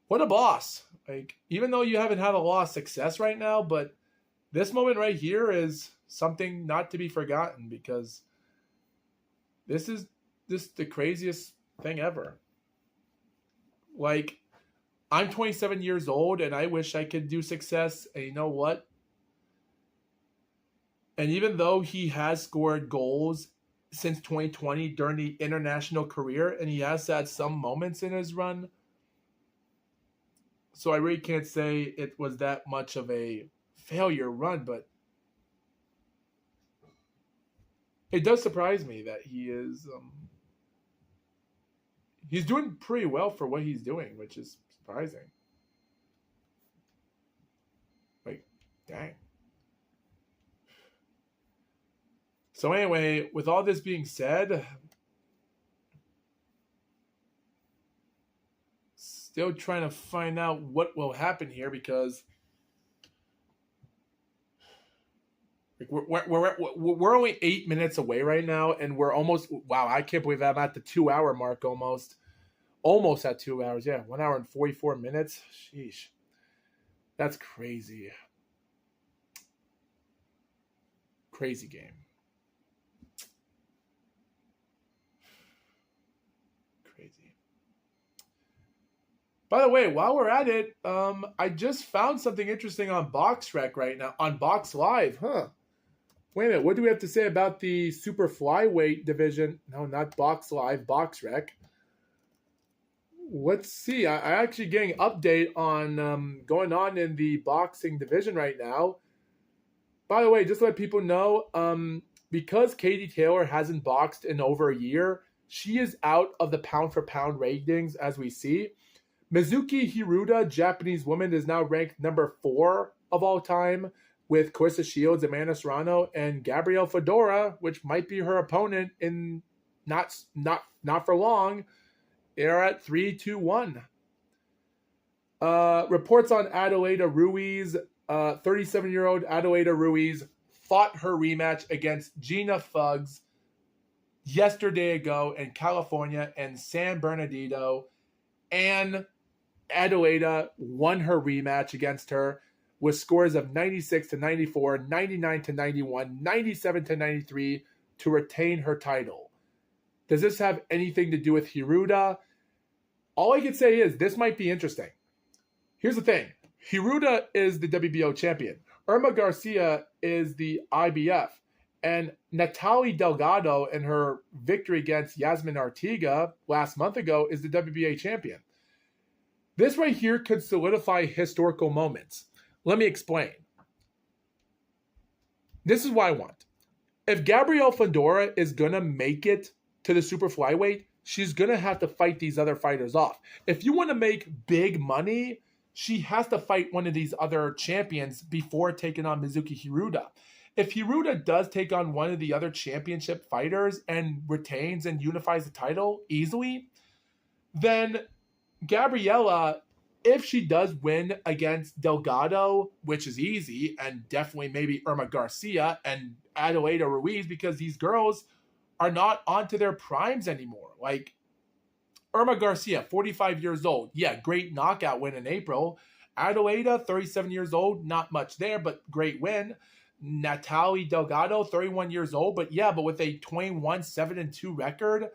what a boss! Like, even though you haven't had a lot of success right now, but this moment right here is something not to be forgotten, because this is the craziest thing ever. Like, I'm 27 years old and I wish I could do success. And you know what? And even though he has scored goals since 2020 during the international career, and he has had some moments in his run, so I really can't say it was that much of a failure run, but it does surprise me that he is he's doing pretty well for what he's doing, which is surprising. Like, dang. So anyway, with all this being said, still trying to find out what will happen here, because we're only 8 minutes away right now, and we're almost, wow, I can't believe I'm at the 2-hour mark almost. Almost at 2 hours, yeah. 1 hour and 44 minutes. Sheesh. That's crazy. Crazy game. Crazy. By the way, while we're at it, I just found something interesting on BoxRec right now, on Box Live. Huh. Wait a minute, what do we have to say about the super flyweight division? No, not Box Live, BoxRec. Let's see. I actually getting update on going on in the boxing division right now. By the way, just to let people know, because Katie Taylor hasn't boxed in over a year, she is out of the pound for pound ratings as we see. Mizuki Hiruta, Japanese woman, is now ranked number 4 of all time, with Clarissa Shields, Amanda Serrano, and Gabrielle Fedora, which might be her opponent in not for long. They're at 3-2-1. Reports on Adelaida Ruiz. 37-year-old Adelaida Ruiz fought her rematch against Gina Fuggs yesterday ago in California and San Bernardino, and Adelaida won her rematch against her with scores of 96-94, 99-91, 97-93 to retain her title. Does this have anything to do with Hiruta? All I can say is this might be interesting. Here's the thing. Hiruta is the WBO champion. Irma Garcia is the IBF. And Natalie Delgado, in her victory against Yasmin Artiga last month ago, is the WBA champion. This right here could solidify historical moments. Let me explain. This is what I want. If Gabrielle Fedora is going to make it to the super flyweight, she's going to have to fight these other fighters off. If you want to make big money, she has to fight one of these other champions before taking on Mizuki Hiruta. If Hiruta does take on one of the other championship fighters and retains and unifies the title easily, then Gabriella, if she does win against Delgado, which is easy, and definitely maybe Irma Garcia and Adelaida Ruiz, because these girls are not onto their primes anymore. Like Irma Garcia, 45 years old. Yeah, great knockout win in April. Adelaida, 37 years old. Not much there, but great win. Natalie Delgado, 31 years old. But with a 21-7-2 record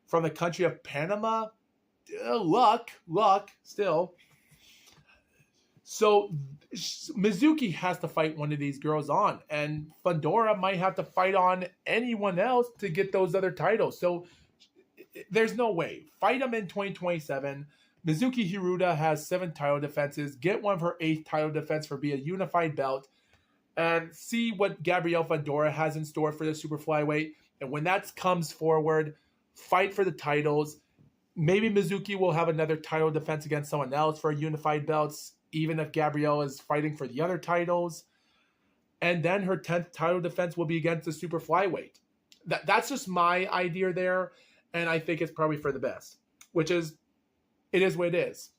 from the country of Panama. Luck, still. So Mizuki has to fight one of these girls on. And Fedora might have to fight on anyone else to get those other titles. So there's no way. Fight them in 2027. Mizuki Hiruta has 7 title defenses. Get one of her 8th title defense for be a unified belt. And see what Gabrielle Fedora has in store for the super flyweight. And when that comes forward, fight for the titles. Maybe Mizuki will have another title defense against someone else for unified belts, even if Gabrielle is fighting for the other titles. And then her 10th title defense will be against the super flyweight. That's just my idea there. And I think it's probably for the best, which is, it is what it is.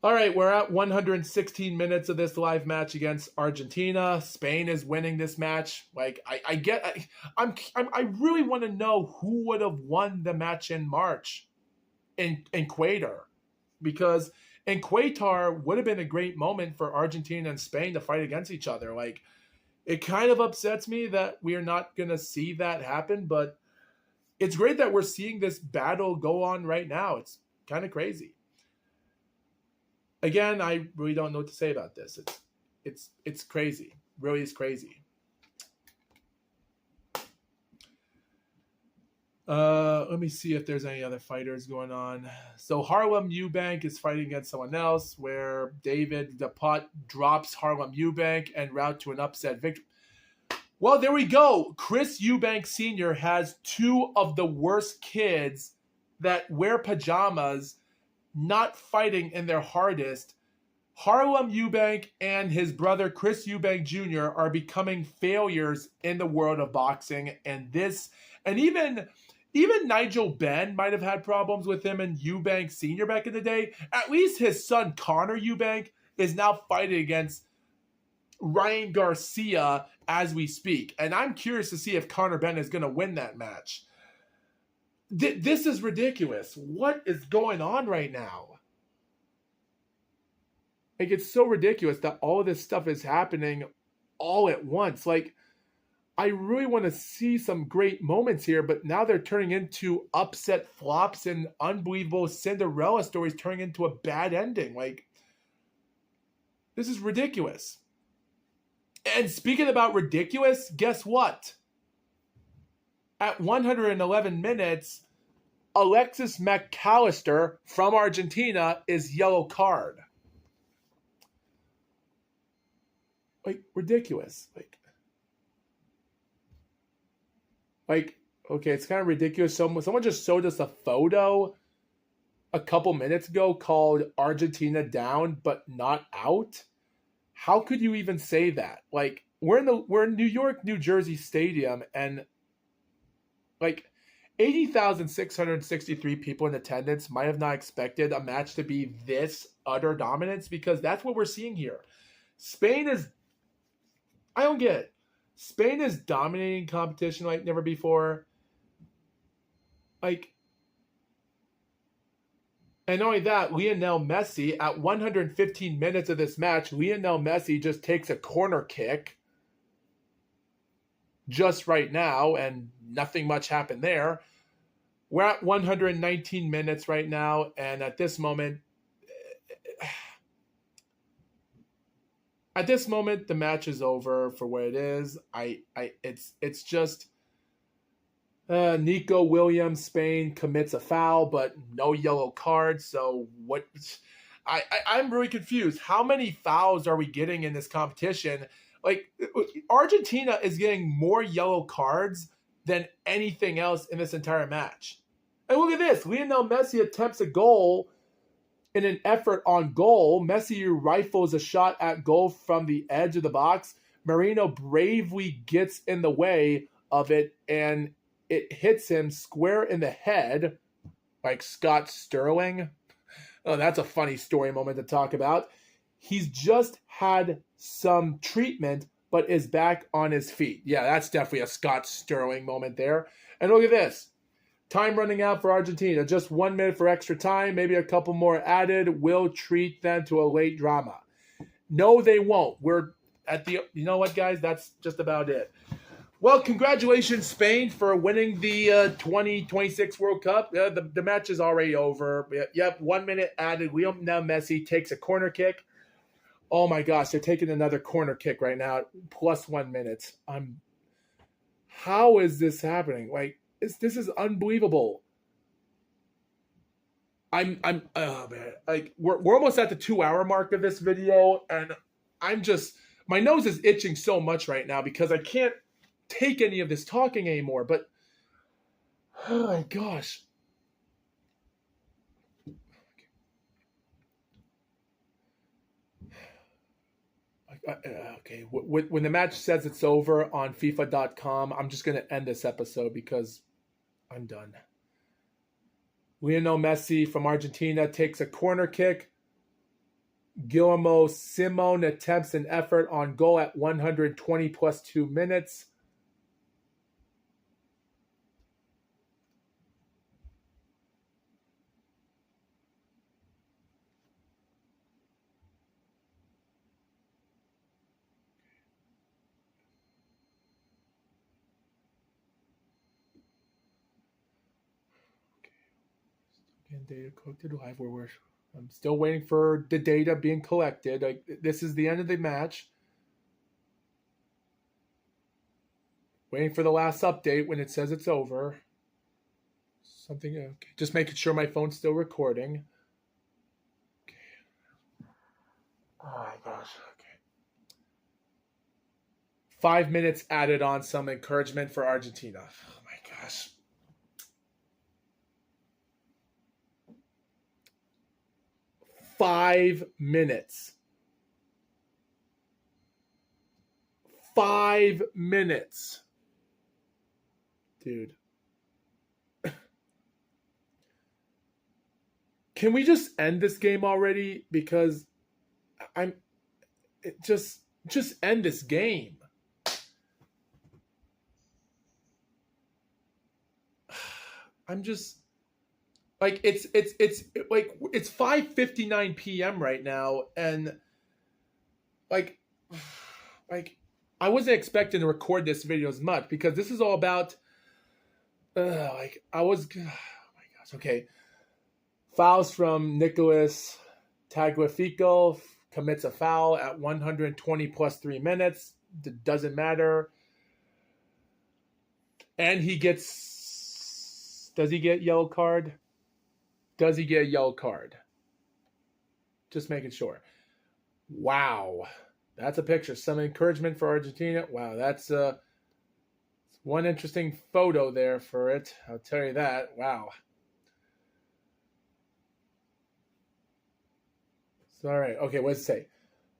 All right, we're at 116 minutes of this live match against Argentina. Spain is winning this match. Like I really want to know who would have won the match in March in Qatar, because in Qatar would have been a great moment for Argentina and Spain to fight against each other. Like, it kind of upsets me that we are not going to see that happen, but it's great that we're seeing this battle go on right now. It's kind of crazy. Again, I really don't know what to say about this. It's crazy. Really is crazy. Let me see if there's any other fighters going on. So Harlem Eubank is fighting against someone else, where David DePot drops Harlem Eubank en route to an upset victory. Well, there we go. Chris Eubank Sr. has 2 of the worst kids that wear pajamas, not fighting in their hardest. Harlem Eubank and his brother Chris Eubank Jr. are becoming failures in the world of boxing. And even Nigel Benn might have had problems with him and Eubank Sr. back in the day. At least his son Connor Eubank is now fighting against Ryan Garcia as we speak. And I'm curious to see if Connor Benn is going to win that match. This is ridiculous. What is going on right now? Like, it's so ridiculous that all of this stuff is happening all at once. Like, I really want to see some great moments here, but now they're turning into upset flops and unbelievable Cinderella stories turning into a bad ending. Like, this is ridiculous. And speaking about ridiculous, guess what? At 111 minutes, Alexis McAllister from Argentina is yellow card. Like, ridiculous. Like, okay, it's kind of ridiculous. Someone just showed us a photo a couple minutes ago called Argentina down but not out. How could you even say that? Like, we're in New York, New Jersey Stadium, and like 80,663 people in attendance might have not expected a match to be this utter dominance, because that's what we're seeing here. I don't get it. Spain is dominating competition like never before. Like, and not only that, Lionel Messi, at 115 minutes of this match, Lionel Messi just takes a corner kick just right now, and nothing much happened there. We're at 119 minutes right now, and at this moment, the match is over for what it is. It's just Nico Williams, Spain, commits a foul, but no yellow card. So what? I'm really confused. How many fouls are we getting in this competition? Like, Argentina is getting more yellow cards than anything else in this entire match. And look at this. Lionel Messi attempts a goal in an effort on goal. Messi rifles a shot at goal from the edge of the box. Marino bravely gets in the way of it, and it hits him square in the head, like Scott Sterling. Oh, that's a funny story moment to talk about. He's just had some treatment, but is back on his feet. Yeah, that's definitely a Scott Sterling moment there. And look at this. Time running out for Argentina. Just 1 minute for extra time. Maybe a couple more added. Will treat them to a late drama. No, they won't. We're at the... You know what, guys? That's just about it. Well, congratulations, Spain, for winning the 2026 World Cup. The match is already over. Yep, 1 minute added. Lionel Messi takes a corner kick. Oh my gosh, they're taking another corner kick right now, plus 1 minute. How is this happening? Like, this is unbelievable. Oh man, like we're almost at the 2-hour mark of this video, and my nose is itching so much right now because I can't take any of this talking anymore. But oh my gosh. Okay, when the match says it's over on FIFA.com, I'm just going to end this episode because I'm done. Lionel Messi from Argentina takes a corner kick. Guillermo Simon attempts an effort on goal at 120 plus 2 minutes. Data collected live. I'm still waiting for the data being collected. Like, this is the end of the match. Waiting for the last update when it says it's over. Something. Okay. Just making sure my phone's still recording. Okay. Oh my gosh. Okay. 5 minutes added on. Some encouragement for Argentina. Oh my gosh. 5 minutes. 5 minutes. Dude. Can we just end this game already? Because just end this game. I'm just... Like, it's 5:59 p.m. right now, and like I wasn't expecting to record this video as much because this is all about like I was. Oh my gosh. Okay. Fouls from Nicholas Tagliafico, commits a foul at 120 plus 3 minutes. Doesn't matter. And he gets. Does he get yellow card? Does he get a yellow card? Just making sure. Wow. That's a picture. Some encouragement for Argentina. Wow, that's one interesting photo there for it. I'll tell you that. Wow. So, all right. Okay, what does it say?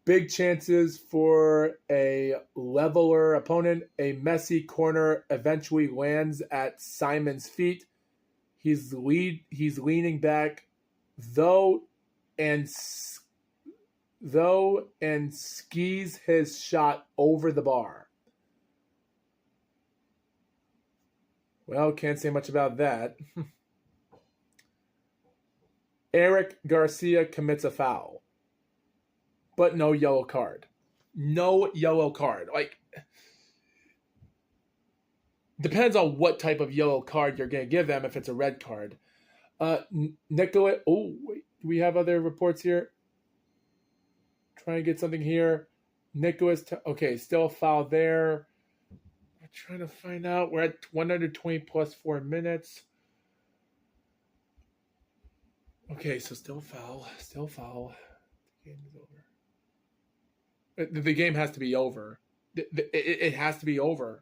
Big chances for a leveler opponent. A messy corner eventually lands at Simon's feet. He's leaning back, though, and skis his shot over the bar. Well, can't say much about that. Eric Garcia commits a foul, but no yellow card. No yellow card. Like, depends on what type of yellow card you're going to give them if it's a red card. Nicola, oh, wait, do we have other reports here? Trying to get something here. Nicholas, okay, still a foul there. I'm trying to find out. We're at 120 plus 4 minutes. Okay, so still foul. Still foul. The game is over. The game has to be over. It has to be over.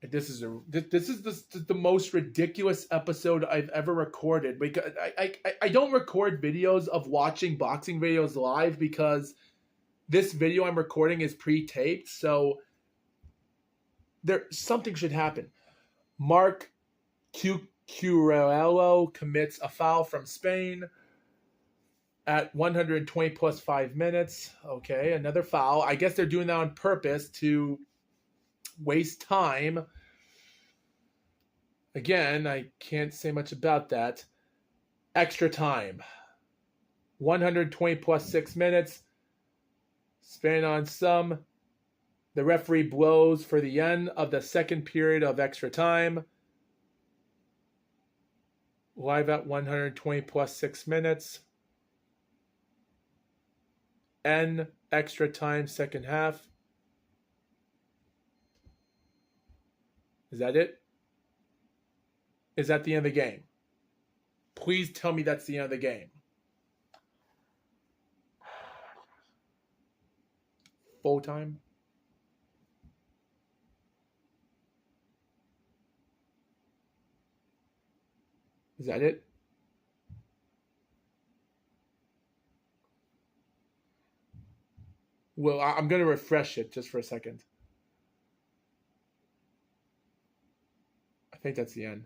This is the most ridiculous episode I've ever recorded, because I don't record videos of watching boxing videos live because this video I'm recording is pre-taped, so something should happen. Mark Cucurella commits a foul from Spain at 120 plus 5 minutes. Okay, another foul. I guess they're doing that on purpose to waste time. Again, I can't say much about that. Extra time. 120 plus 6 minutes. Spain on some. The referee blows for the end of the second period of extra time. Live at 120 plus 6 minutes. End extra time, second half. Is that it? Is that the end of the game? Please tell me that's the end of the game. Full time? Is that it? Well, I'm going to refresh it just for a second. I think that's the end.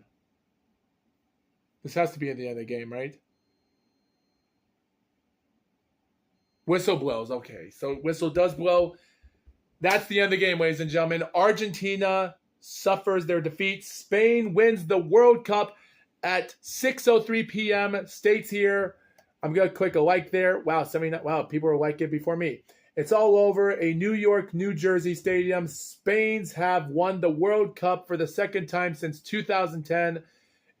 This has to be at the end of the game, right? Whistle blows. Okay, so whistle does blow. That's the end of the game, ladies and gentlemen. Argentina suffers their defeat. Spain wins the World Cup at 6:03 p.m. States here. I'm going to click a like there. Wow, 79. Wow, people were liking it before me. It's all over. A New York, New Jersey stadium. Spain's have won the World Cup for the second time since 2010.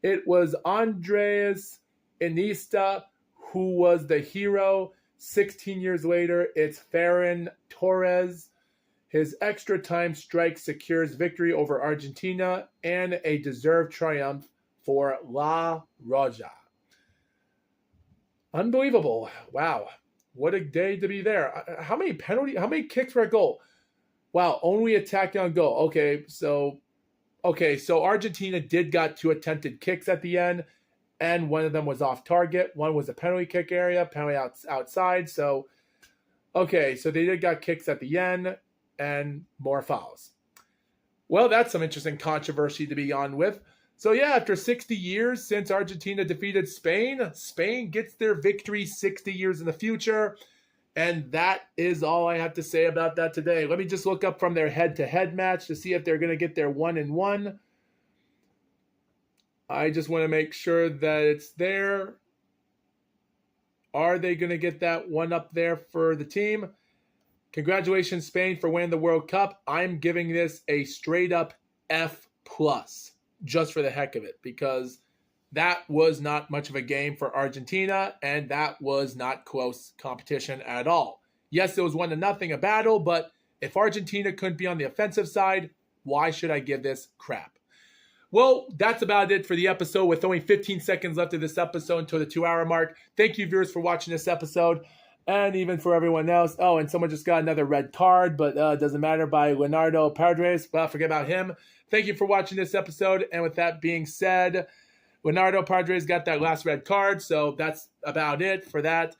It was Andres Iniesta who was the hero. 16 years later, it's Ferran Torres. His extra time strike secures victory over Argentina and a deserved triumph for La Roja. Unbelievable. Wow. What a day to be there. How many kicks for a goal? Wow, only attacking on goal. Okay, so Argentina did got 2 attempted kicks at the end, and one of them was off target. One was a penalty kick area, penalty outside. So, okay, so they did got kicks at the end and more fouls. Well, that's some interesting controversy to be on with. So, yeah, after 60 years since Argentina defeated Spain, Spain gets their victory 60 years in the future. And that is all I have to say about that today. Let me just look up from their head-to-head match to see if they're going to get their 1-1. I just want to make sure that it's there. Are they going to get that one up there for the team? Congratulations, Spain, for winning the World Cup. I'm giving this a straight up F+, just for the heck of it, because that was not much of a game for Argentina, and that was not close competition at all. Yes, it was 1-0 a battle, but if Argentina couldn't be on the offensive side, why should I give this crap? Well, that's about it for the episode, with only 15 seconds left of this episode until the 2-hour mark. Thank you, viewers, for watching this episode, and even for everyone else. Oh, and someone just got another red card, but it doesn't matter, by Leonardo Padres. Well, forget about him. Thank you for watching this episode, and with that being said, Leonardo Padres got that last red card, so that's about it for that.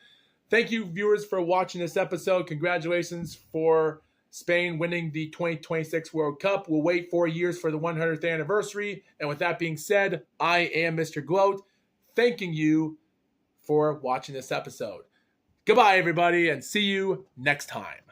Thank you, viewers, for watching this episode. Congratulations for Spain winning the 2026 World Cup. We'll wait 4 years for the 100th anniversary. And with that being said, I am Mr. Gloat, thanking you for watching this episode. Goodbye, everybody, and see you next time.